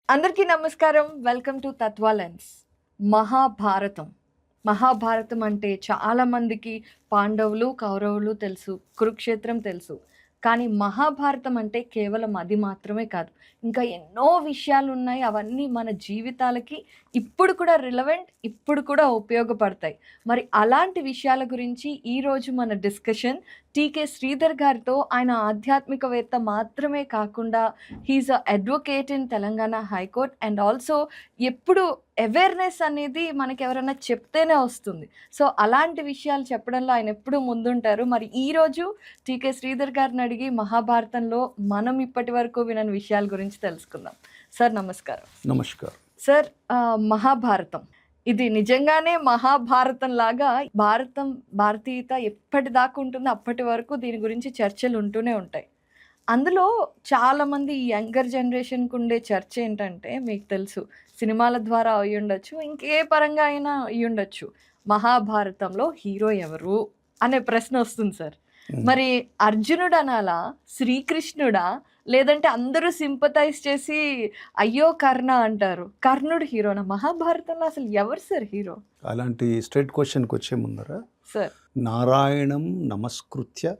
అందరికీ నమస్కారం. Welcome to Tatvalens. Mahabharatam. Mahabharatam అంటే చాలా మందికి పాండవులు, కౌరవులు తెలుసు. కురుక్షేత్రం తెలుసు. కానీ మహాభారతం అంటే కేవలం అది మాత్రమే కాదు. ఇంకా ఎన్నో విషయాలున్నాయి. అవన్నీ మన జీవితాలకి ఇప్పుడు కూడా రిలవెంట్, ఇప్పుడు కూడా ఉపయోగపడతాయి. మరి అలాంటి విషయాల గురించి ఈరోజు మన డిస్కషన్ టీకే శ్రీధర్ గారితో. ఆయన ఆధ్యాత్మికవేత్త మాత్రమే కాకుండా he is a advocate in Telangana high court and also ఎప్పుడు అవేర్‌నెస్ అనేది మనకెవరైనా చెప్తేనే వస్తుంది. సో, అలాంటి విషయాలు చెప్పడంలో ఆయన ఎప్పుడూ ముందుంటారు. మరి ఈరోజు టీకే శ్రీధర్ గారిని అడిగి మహాభారతంలో మనం ఇప్పటి వరకు వినని విషయాల గురించి తెలుసుకుందాం. సార్ నమస్కారం. నమస్కారం. సార్ మహాభారతం. ఇది నిజంగానే మహాభారతం లాగా భారతీయత ఎప్పటిదాకా ఉంటుందో అప్పటి వరకు దీని గురించి చర్చలు ఉంటూనే ఉంటాయి. అందులో చాలామంది ఈ యంగర్ జనరేషన్‌కి ఉండే చర్చ ఏంటంటే మీకు తెలుసు సినిమాల ద్వారా అయ్యుండొచ్చు, ఇంకే పరంగా అయినా అయ్యుండొచ్చు. మహాభారతంలో హీరో ఎవరు? అనే ప్రశ్న వస్తుంది సార్. మరి అర్జునుడు అనాలా? శ్రీకృష్ణుడా? లేదంటే అందరూ సింపథైజ్ చేసి అయ్యో కర్ణ అంటారు. కర్ణుడు హీరోనా? మహాభారతంలో అసలు ఎవరు సార్ హీరో? అలాంటి స్ట్రైట్ క్వశ్చన్కి వచ్చే ముందర సార్ నారాయణం నమస్కృత్య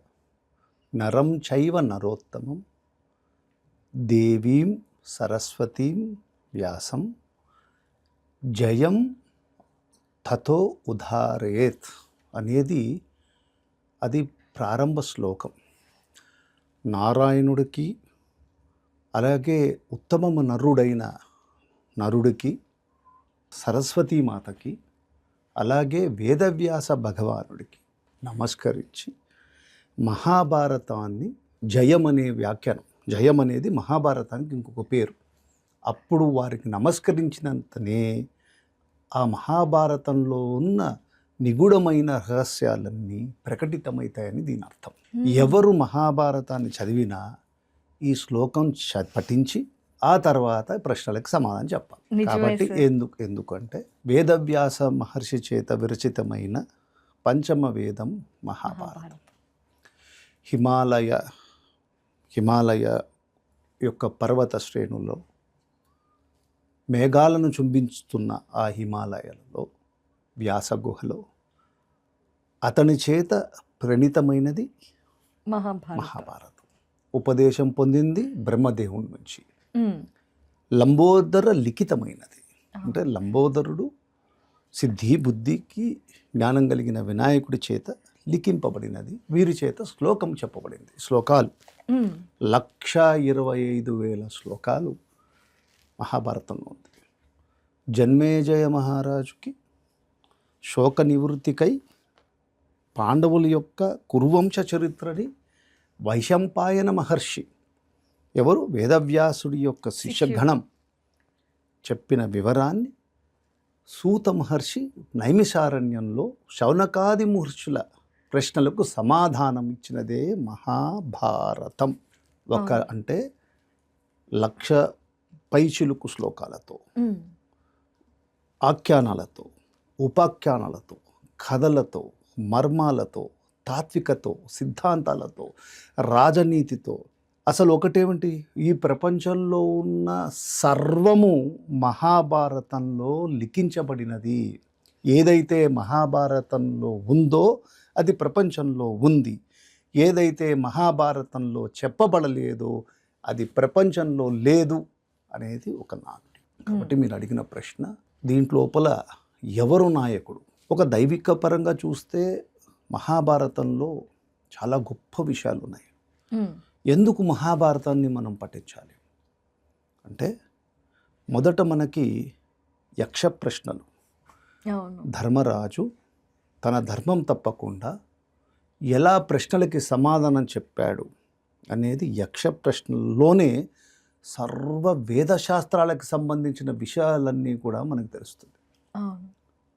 నరం చైవ నరోత్తమం దేవీం సరస్వతీం వ్యాసం జయం తతో ఉదారేత్ అనేది అది ప్రారంభ శ్లోకం. నారాయణుడికి అలాగే ఉత్తమము నరుడైన నరుడికి, సరస్వతీమాతకి, అలాగే వేదవ్యాస భగవానుడికి నమస్కరించి మహాభారతాన్ని జయం అనే వ్యాఖ్యానం, జయం అనేది మహాభారతానికి ఇంకొక పేరు. అప్పుడు వారికి నమస్కరించినంతనే ఆ మహాభారతంలో ఉన్న నిగూఢమైన రహస్యాలన్నీ ప్రకటితమవుతాయని దీని అర్థం. ఎవరు మహాభారతాన్ని చదివినా ఈ శ్లోకం పఠించి ఆ తర్వాత ప్రశ్నలకు సమాధానం చెప్పాలి. కాబట్టి ఎందుకంటే వేదవ్యాస మహర్షి చేత విరచితమైన పంచమ వేదం మహాభారతం. హిమాలయ యొక్క పర్వత శ్రేణుల్లో మేఘాలను చుంబిస్తున్న ఆ హిమాలయాలలో వ్యాస గుహలో అతని చేత ప్రణీతమైనది మహాభారతం. ఉపదేశం పొందింది బ్రహ్మదేవుని నుంచి. లంబోదర లిఖితమైనది. అంటే లంబోదరుడు సిద్ధి బుద్ధికి జ్ఞానం కలిగిన వినాయకుడి చేత లిఖింపబడినది. వీరి చేత శ్లోకం చెప్పబడింది. శ్లోకాలు 1,25,000 శ్లోకాలు మహాభారతంలో ఉంది. జన్మేజయ మహారాజుకి శోక నివృత్తికై పాండవుల యొక్క కురువంశ చరిత్రని వైశంపాయన మహర్షి, ఎవరు వేదవ్యాసుడి యొక్క శిష్యగణం, చెప్పిన వివరాన్ని సూత మహర్షి నైమిషారణ్యంలో శౌనకాది మహర్షుల ప్రశ్నలకు సమాధానం ఇచ్చినదే మహాభారతం. అంటే 1,00,000 పైచిలుకు శ్లోకాలతో, ఆఖ్యానాలతో, ఉపాఖ్యానాలతో, కథలతో, మర్మాలతో, తాత్వికతో, సిద్ధాంతాలతో, రాజనీతితో, అసలు ఒకటేమిటి, ఈ ప్రపంచంలో ఉన్న సర్వము మహాభారతంలో లిఖించబడినది. ఏదైతే మహాభారతంలో ఉందో అది ప్రపంచంలో ఉంది. ఏదైతే మహాభారతంలో చెప్పబడలేదో అది ప్రపంచంలో లేదు అనేది ఒక నానుడి. కాబట్టి మీరు అడిగిన ప్రశ్న, దీంట్లోపల ఎవరు నాయకుడు? ఒక దైవిక పరంగా చూస్తే మహాభారతంలో చాలా గొప్ప విషయాలు ఉన్నాయి. ఎందుకు మహాభారతాన్ని మనం పఠించాలి అంటే, మొదట మనకి యక్ష ప్రశ్నలు. ధర్మరాజు తన ధర్మం తప్పకుండా ఎలా ప్రశ్నలకి సమాధానం చెప్పాడు అనేది యక్ష ప్రశ్నల్లోనే సర్వ వేదశాస్త్రాలకు సంబంధించిన విషయాలన్నీ కూడా మనకు తెలుస్తుంది.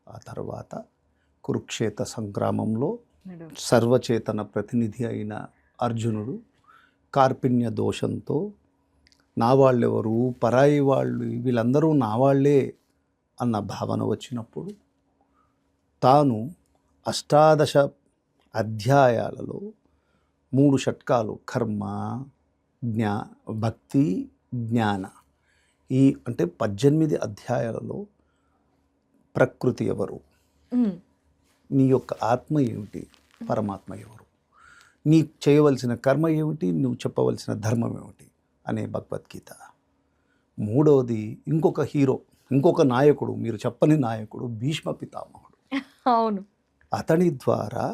ఆ తర్వాత కురుక్షేత్ర సంగ్రామంలో సర్వచేతన ప్రతినిధి అయిన అర్జునుడు కార్పిణ్య దోషంతో నా వాళ్ళెవరు, పరాయి వాళ్ళు, వీళ్ళందరూ నా వాళ్ళే అన్న భావన వచ్చినప్పుడు తాను 18 అధ్యాయాలలో 3 షట్కాలు, కర్మ, భక్తి, జ్ఞాన, ఈ అంటే 18 అధ్యాయాలలో ప్రకృతి ఎవరు, ఉమ్, నీ యొక్క ఆత్మ ఏమిటి, పరమాత్మ ఎవరు, నీ చేయవలసిన కర్మ ఏమిటి, నువ్వు చెప్పవలసిన ధర్మం ఏమిటి అనే భగవద్గీత. మూడవది ఇంకొక హీరో, ఇంకొక నాయకుడు, మీరు చెప్పని నాయకుడు భీష్మ పితామహుడు. అవును. అతని ద్వారా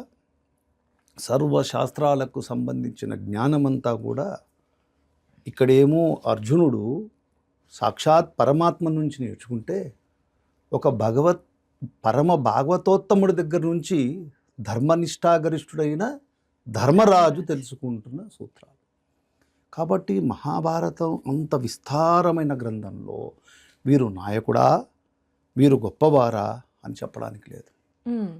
సర్వశాస్త్రాలకు సంబంధించిన జ్ఞానమంతా కూడా ఇక్కడేమో అర్జునుడు సాక్షాత్ పరమాత్మ నుంచి నేర్చుకుంటే, ఒక పరమ భాగవతోత్తముడి దగ్గర నుంచి ధర్మనిష్టాగరిష్ఠుడైన ధర్మరాజు తెలుసుకుంటున్న సూత్రాలు. కాబట్టి మహాభారతం అంత విస్తారమైన గ్రంథంలో వీరు నాయకుడా, వీరు గొప్పవారా అని చెప్పడానికి లేదు. ఉమ్,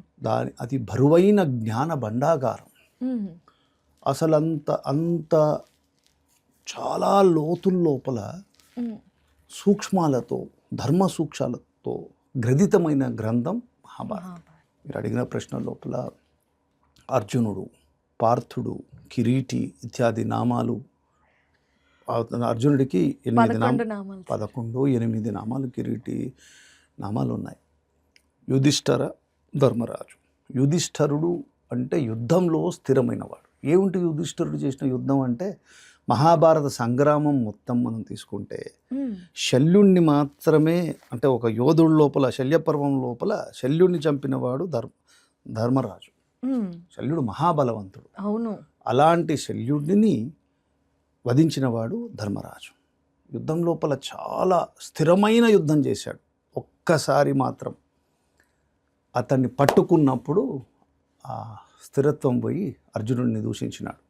అది బరువైన జ్ఞాన భండాగారం. ఉమ్, అసలు అంత చాలా లోతుల్లోపల ఉమ్, సూక్ష్మాలతో, ధర్మ సూక్ష్మాలతో గ్రథితమైన గ్రంథం మహాభారతం. మహాభారతం. మీరు అడిగిన ప్రశ్న లోపల అర్జునుడు, పార్థుడు, కిరీటి ఇత్యాది నామాలు, అర్జునుడికి 8 11 నామాలు. 8 నామాలు, కిరీటి నామాలు ఉన్నాయి. యుధిష్ఠర, ధర్మరాజు. యుధిష్ఠరుడు అంటే యుద్ధంలో స్థిరమైనవాడు. ఏమిటి యుధిష్ఠరుడు చేసిన యుద్ధం అంటే, మహాభారత సంగ్రామం మొత్తం మనం తీసుకుంటే ఉమ్, శల్యుణ్ణి మాత్రమే, అంటే ఒక యోధుడి లోపల, శల్యపర్వం లోపల శల్యుణ్ణి చంపినవాడు ధర్మరాజు. ఉమ్, శల్యుడు మహాబలవంతుడు. అవును. అలాంటి శల్యుడిని వధించినవాడు ధర్మరాజు. యుద్ధం లోపల చాలా స్థిరమైన యుద్ధం చేశాడు. ఒక్కసారి మాత్రం అతన్ని పట్టుకున్నప్పుడు ఆ స్థిరత్వం పోయి అర్జునుడిని దూషించినాడు.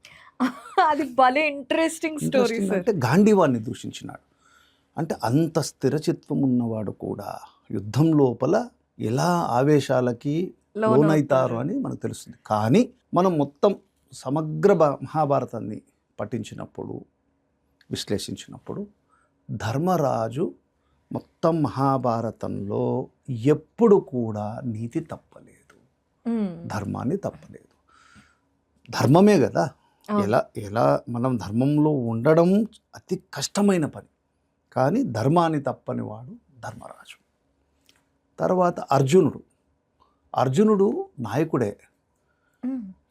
అది భలే ఇంట్రెస్టింగ్ స్టోరీ సార్. అంటే గాంధీవాన్ని దూషించినాడు. అంటే అంత స్థిరచిత్వం ఉన్నవాడు కూడా యుద్ధం లోపల ఎలా ఆవేశాలకి లోనైతారు అని మనకు తెలుస్తుంది. కానీ మనం మొత్తం సమగ్ర మహాభారతాన్ని పఠించినప్పుడు, విశ్లేషించినప్పుడు, ధర్మరాజు మొత్తం మహాభారతంలో ఎప్పుడు కూడా నీతి తప్పలేదు, ధర్మాన్ని తప్పలేదు. ధర్మమే కదా, ఎలా మనం ధర్మంలో ఉండడం అతి కష్టమైన పని, కానీ ధర్మాన్ని తప్పని వాడు ధర్మరాజు. తర్వాత అర్జునుడు నాయకుడే.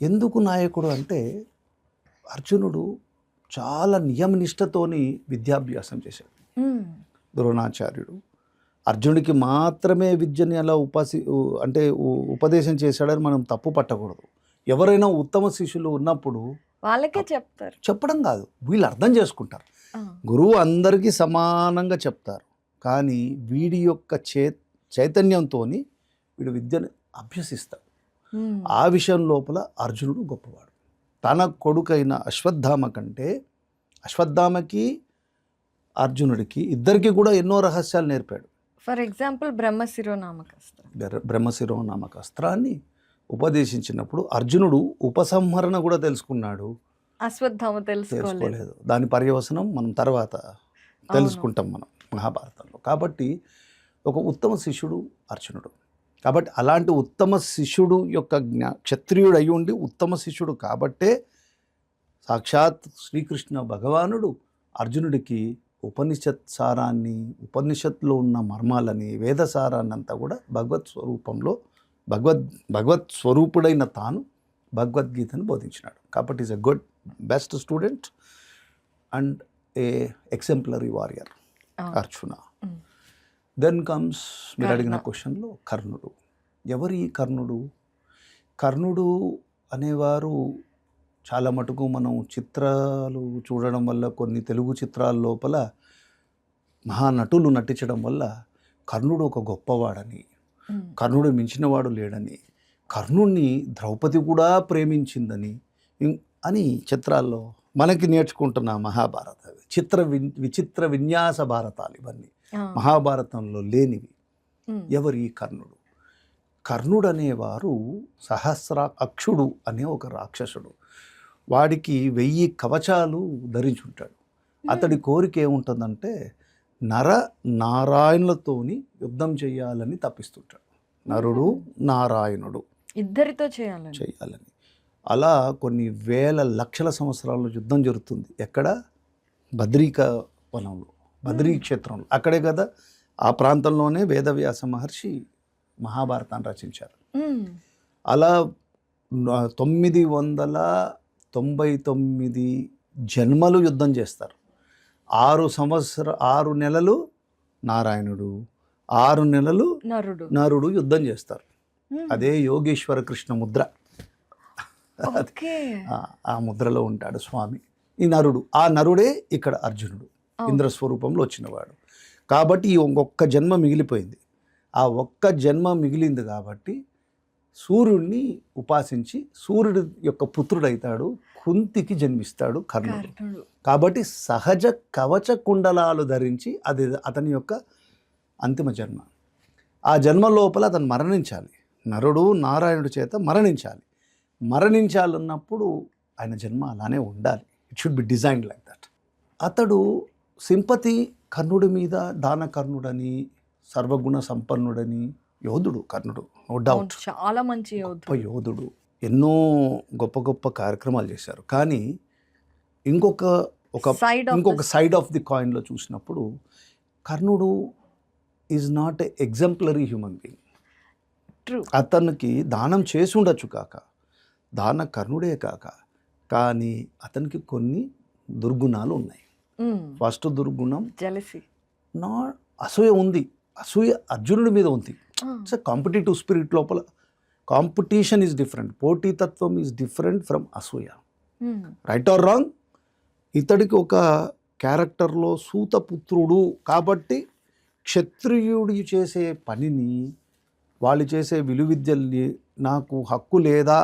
ఎందుకు నాయకుడు అంటే, అర్జునుడు చాలా నియమనిష్టతోని విద్యాభ్యాసం చేశాడు. ద్రోణాచార్యుడు అర్జునుడికి మాత్రమే విద్యని అలా ఉపదేశం చేశాడని మనం తప్పు పట్టకూడదు. ఎవరైనా ఉత్తమ శిష్యులు ఉన్నప్పుడు వాళ్ళకే చెప్తారు, చెప్పడం కాదు, వీళ్ళు అర్థం చేసుకుంటారు. గురువు అందరికీ సమానంగా చెప్తారు, కానీ వీడి యొక్క చైతన్యంతో వీడు విద్యను అభ్యసిస్తాడు. ఆ విషయం లోపల అర్జునుడు గొప్పవాడు. తన కొడుకైన అశ్వత్థామ కంటే, అశ్వత్థామకి అర్జునుడికి ఇద్దరికి కూడా ఎన్నో రహస్యాలు నేర్పాడు. ఫర్ ఎగ్జాంపుల్ బ్రహ్మశిరోనామక అస్త్రాన్ని ఉపదేశించినప్పుడు అర్జునుడు ఉపసంహరణ కూడా తెలుసుకున్నాడు, అశ్వత్థామ తెలుసుకోలేదు. దాని పర్యవసనం మనం తర్వాత తెలుసుకుంటాం మనం మహాభారతంలో. కాబట్టి ఒక ఉత్తమ శిష్యుడు అర్జునుడు. కాబట్టి అలాంటి ఉత్తమ శిష్యుడు యొక్క క్షత్రియుడు అయి ఉండి ఉత్తమ శిష్యుడు కాబట్టే సాక్షాత్ శ్రీకృష్ణ భగవానుడు అర్జునుడికి ఉపనిషత్ సారాన్ని, ఉపనిషత్తులో ఉన్న మర్మాలని, వేద సారాన్ని అంతా కూడా భగవత్ స్వరూపుడైన తాను భగవద్గీతను బోధించినాడు. కాబట్టి is a best student and a exemplary warrior Arjuna. Then comes మీరు అడిగిన క్వశ్చన్లో కర్ణుడు. ఎవరి కర్ణుడు? కర్ణుడు అనేవారు చాలా మటుకు మనం చిత్రాలు చూడడం వల్ల, కొన్ని తెలుగు చిత్రాల లోపల మహానటులు నటించడం వల్ల కర్ణుడు ఒక గొప్పవాడని, కర్ణుడు మించినవాడు లేడని, కర్ణుడిని ద్రౌపది కూడా ప్రేమించిందని అని చిత్రాల్లో మనకి నేర్చుకుంటున్న మహాభారత విచిత్ర విన్యాస భారతాలు ఇవన్నీ మహాభారతంలో లేనివి. ఎవరి కర్ణుడు? కర్ణుడు అనేవారు సహస్రాక్షుడు అనే ఒక రాక్షసుడు. వాడికి 1000 కవచాలు ధరించుంటాడు. అతడి కోరిక ఏముంటుందంటే నారాయణులతోని యుద్ధం చేయాలని తప్పిస్తుంటాడు. నరుడు నారాయణుడు ఇద్దరితో చేయాలని. అలా కొన్ని వేల లక్షల సంవత్సరాల యుద్ధం జరుగుతుంది. ఎక్కడ? బద్రీక వనంలో, బద్రీ క్షేత్రంలో. అక్కడే కదా ఆ ప్రాంతంలోనే వేదవ్యాస మహర్షి మహాభారతాన్ని రచించారు. అలా 999 జన్మలు యుద్ధం చేస్తారు. 6 నెలలు నారాయణుడు, 6 నెలలు నరుడు యుద్ధం చేస్తారు. అదే యోగేశ్వర కృష్ణ ముద్ర. ఆ ముద్రలో ఉంటాడు స్వామి. ఈ నరుడు, ఆ నరుడే ఇక్కడ అర్జునుడు, ఇంద్రస్వరూపంలో వచ్చినవాడు. కాబట్టి ఈ ఒక్క జన్మ మిగిలిపోయింది. ఆ ఒక్క జన్మ మిగిలింది కాబట్టి సూర్యుడిని ఉపాసించి సూర్యుడి యొక్క పుత్రుడైతాడు, కుంతికి జన్మిస్తాడు కర్ణుడు. కాబట్టి సహజ కవచ కుండలాలు ధరించి అది అతని యొక్క అంతిమ జన్మ. ఆ జన్మ లోపల అతను మరణించాలి. నరుడు నారాయణుడి చేత మరణించాలన్నప్పుడు ఆయన జన్మ అలానే ఉండాలి. It should B designed like that. అతడు సింపతి కర్ణుడి మీద, దాన కర్ణుడని, సర్వగుణ సంపన్నుడని, యోధుడు కర్ణుడు, నో డౌట్, చాలా మంచి యోధుడు. ఎన్నో గొప్ప గొప్ప కార్యక్రమాలు చేశారు. కానీ ఇంకొక సైడ్ ఆఫ్ ది కాయిన్లో చూసినప్పుడు కర్ణుడు is not a exemplary human being. అతనికి దానం చేసి ఉండొచ్చు కాక, దాన కర్ణుడే కాక, కానీ అతనికి కొన్ని దుర్గుణాలు ఉన్నాయి. ఫస్ట్ దుర్గుణం జెలసీ. అసూయ ఉంది. అసూయ అర్జునుడి మీద ఉంది. It's competitive spirit. లోపల కాంపిటీషన్ ఈజ్ డిఫరెంట్, పోటీతత్వం ఈజ్ డిఫరెంట్ ఫ్రమ్ అసూయ. రైట్ ఆర్ రాంగ్, ఇతడికి ఒక క్యారెక్టర్లో సూతపుత్రుడు కాబట్టి క్షత్రియుడి చేసే పనిని, వాళ్ళు చేసే విలువిద్యల్ని నాకు హక్కు లేదా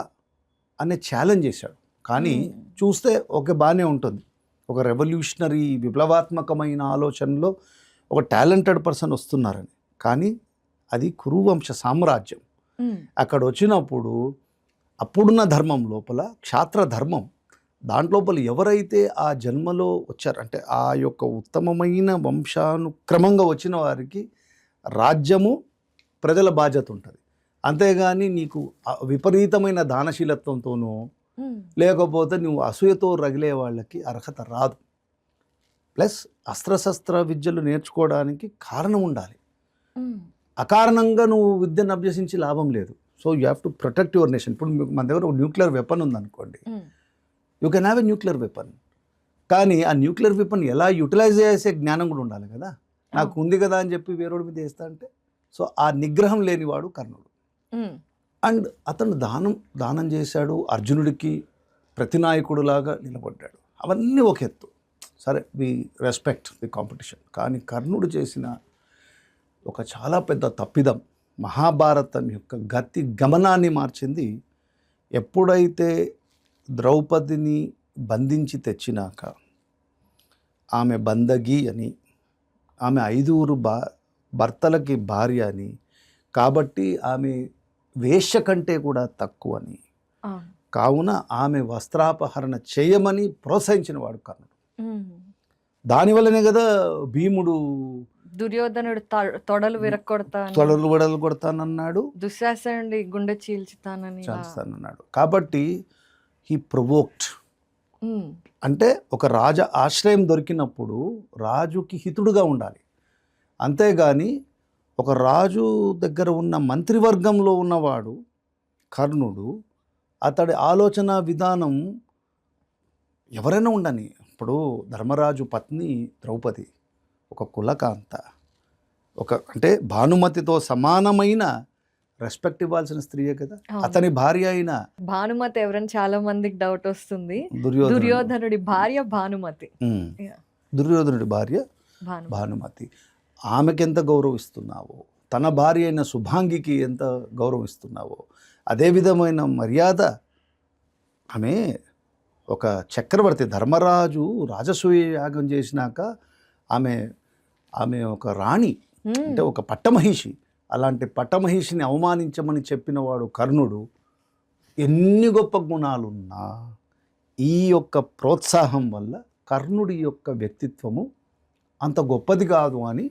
అనే ఛాలెంజ్ చేశాడు. కానీ చూస్తే ఒక బాగానే ఉంటుంది. ఒక రెవల్యూషనరీ విప్లవాత్మకమైన ఆలోచనలో ఒక టాలెంటెడ్ పర్సన్ వస్తున్నారని. కానీ అది కురువంశ సామ్రాజ్యం. అక్కడ వచ్చినప్పుడు అప్పుడున్న ధర్మం లోపల క్షాత్ర ధర్మం, దాంట్లోపల ఎవరైతే ఆ జన్మలో వచ్చారంటే ఆ యొక్క ఉత్తమమైన వంశానుక్రమంగా వచ్చిన వారికి రాజ్యము, ప్రజల బాధ్యత ఉంటుంది. అంతేగాని నీకు విపరీతమైన దానశీలత్వంతోనో లేకపోతే నువ్వు అసూయతో రగిలే వాళ్ళకి అర్హత రాదు. ప్లస్ అస్త్రశస్త్ర విద్యలు నేర్చుకోవడానికి కారణం ఉండాలి. అకారణంగా నువ్వు విద్యను అభ్యసించి లాభం లేదు. So you have to protect your nation. ఇప్పుడు మన దగ్గర ఒక న్యూక్లియర్ వెపన్ ఉందనుకోండి, you can have a nuclear weapon. కానీ ఆ న్యూక్లియర్ వెపన్ ఎలా యూటిలైజ్ చేసే జ్ఞానం కూడా ఉండాలి కదా. నాకు ఉంది కదా అని చెప్పి వేరేవాడి మీద వేస్తా అంటే, సో ఆ నిగ్రహం లేనివాడు కర్ణుడు. అండ్ అతను దానం చేశాడు, అర్జునుడికి ప్రతినాయకుడులాగా నిలబడ్డాడు. అవన్నీ ఒక ఎత్తు, సరే, వి రెస్పెక్ట్ ది కాంపిటీషన్. కానీ కర్ణుడు చేసిన ఒక చాలా పెద్ద తప్పిదం మహాభారతం యొక్క గతి గమనాన్ని మార్చింది. ఎప్పుడైతే ద్రౌపదిని బంధించి తెచ్చినాక ఆమె బందగి అని, ఆమె 5 భర్తలకి భార్య అని, కాబట్టి ఆమె వేశ్య కంటే కూడా తక్కువని, కావున ఆమె వస్త్రాపహరణ చేయమని ప్రోత్సహించిన వాడు కర్ణుడు. దానివల్లనే కదా భీముడు దుర్యోధనుడు తొడలు విరగొడతానన్నాడు, దుశ్శాసనుడి గుండె చీల్చుతానన్నాడు. కాబట్టి హీ ప్రొవోక్డ్. అంటే ఒక రాజ ఆశ్రయం దొరికినప్పుడు రాజుకి హితుడుగా ఉండాలి. అంతేగాని ఒక రాజు దగ్గర ఉన్న మంత్రివర్గంలో ఉన్నవాడు కర్ణుడు, అతడి ఆలోచన విధానం ఎవరైనా ఉండని. ఇప్పుడు ధర్మరాజు పత్ని ద్రౌపది ఒక కులకాంత, అంటే భానుమతితో సమానమైన రెస్పెక్ట్ ఇవ్వాల్సిన స్త్రీయే కదా. అతని భార్య అయిన భానుమతి ఎవరని చాలా మందికి డౌట్ వస్తుంది. దుర్యోధనుడి భార్య భానుమతి. దుర్యోధనుడి భార్య భానుమతి. ఆమెకి ఎంత గౌరవిస్తున్నావో, తన భార్య అయిన శుభాంగికి ఎంత గౌరవిస్తున్నావో అదే విధమైన మర్యాద. ఆమె ఒక చక్రవర్తి, ధర్మరాజు రాజసూయ యాగం చేసినాక ఆమె ఒక రాణి, అంటే ఒక పట్టమహిషి. అలాంటి పట్టమహిషిని అవమానించమని చెప్పినవాడు కర్ణుడు. ఎన్ని గొప్ప గుణాలున్నా ఈ యొక్క ప్రోత్సాహం వల్ల కర్ణుడి యొక్క వ్యక్తిత్వము అంత గొప్పది కాదు అని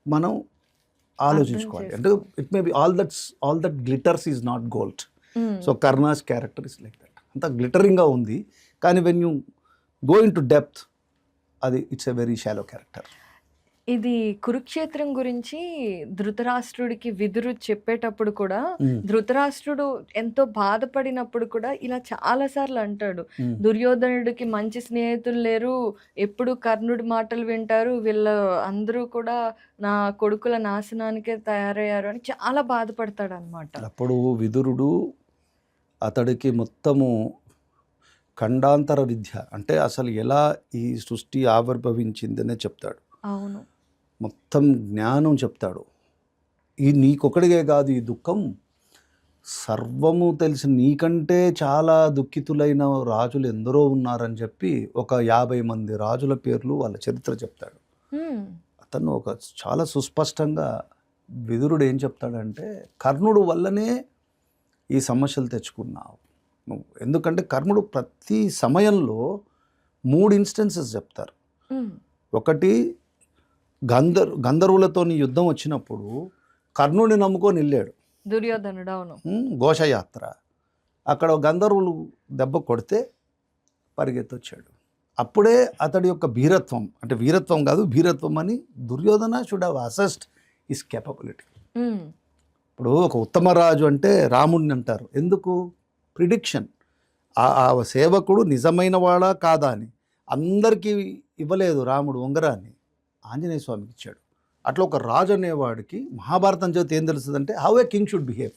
మనం ఆలోచించుకోవాలి. అంటే it may be all that glitters is not gold. So Karna's character is like that. అంత గ్లిటరింగ్గా ఉంది, కానీ when you go in to depth, అది it's a very shallow character. ఇది కురుక్షేత్రం గురించి ధృతరాష్ట్రుడికి విదురు చెప్పేటప్పుడు కూడా ధృతరాష్ట్రుడు ఎంతో బాధపడినప్పుడు కూడా ఇలా చాలా సార్లు అంటాడు, దుర్యోధనుడికి మంచి స్నేహితులు లేరు, ఎప్పుడు కర్ణుడి మాటలు వింటారు, వీళ్ళ అందరూ కూడా నా కొడుకుల నాశనానికే తయారయ్యారు అని చాలా బాధపడతాడు అనమాట. అప్పుడు విదురుడు అతడికి మొత్తము ఖండాంతర విద్య అంటే అసలు ఎలా ఈ సృష్టి ఆవిర్భవించిందనే చెప్తాడు. అవును, మొత్తం జ్ఞానం చెప్తాడు. ఈ నీకొకడిగే కాదు ఈ దుఃఖం, సర్వము తెలిసి నీకంటే చాలా దుఃఖితులైన రాజులు ఎందరో ఉన్నారని చెప్పి ఒక 50 మంది రాజుల పేర్లు వాళ్ళ చరిత్ర చెప్తాడు. అతను ఒక చాలా సుస్పష్టంగా విదురుడు ఏం చెప్తాడంటే, కర్ణుడు వల్లనే ఈ సమస్యలు తెచ్చుకున్నావు నువ్వు. ఎందుకంటే కర్ణుడు ప్రతి సమయంలో 3 ఇన్స్టెన్సెస్ చెప్తారు. ఒకటి గంధర్వులతో యుద్ధం వచ్చినప్పుడు కర్ణుడిని నమ్ముకొని వెళ్ళాడు దుర్యోధనుడు. అవును, ఘోషయాత్ర. అక్కడ గంధర్వులు దెబ్బ కొడితే పరిగెత్తొచ్చాడు. అప్పుడే అతడి యొక్క వీరత్వం, అంటే వీరత్వం కాదు భీరత్వం అని Duryodhana should have assessed his capability. ఇప్పుడు ఒక ఉత్తమ రాజు అంటే రాముడిని అంటారు. ఎందుకు? ప్రిడిక్షన్. ఆ సేవకుడు నిజమైన వాడా కాదా అని అందరికీ ఇవ్వలేదు రాముడు ఉంగరాన్ని, ఆంజనేయ స్వామికి ఇచ్చాడు. అట్లా ఒక రాజు అనేవాడికి మహాభారతం చదివితే ఏం తెలుస్తుందంటే how a king should behave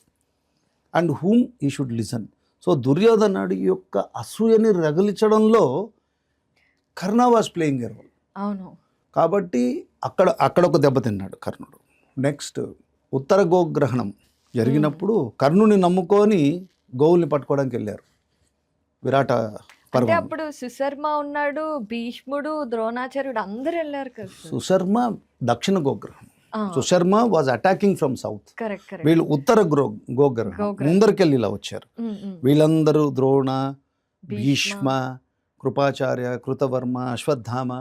and whom he should listen. So దుర్యోధనుడి యొక్క అసూయని రగిలించడంలో Karna was playing a role. అవును, కాబట్టి అక్కడ ఒక దెబ్బతిన్నాడు కర్ణుడు. నెక్స్ట్ ఉత్తర గోగ్రహణం జరిగినప్పుడు కర్ణుని నమ్ముకొని గోవుల్ని పట్టుకోవడానికి వెళ్ళారు విరాట అంటే పర్వం. అప్పుడు సుశర్మ ఉన్నాడు, భీష్ముడు, ద్రోణాచార్యుడు అందరు వెళ్ళారు కదా. సుశర్మ దక్షిణ గోగ్రహణం, Susharma was attacking from south. Correct, వీళ్ళు ఉత్తర గోగ్రహణం ముందరికెళ్ళి ఇలా వచ్చారు. వీళ్ళందరూ ద్రోణ, భీష్మ, కృపాచార్య, కృతవర్మ, అశ్వత్థామ,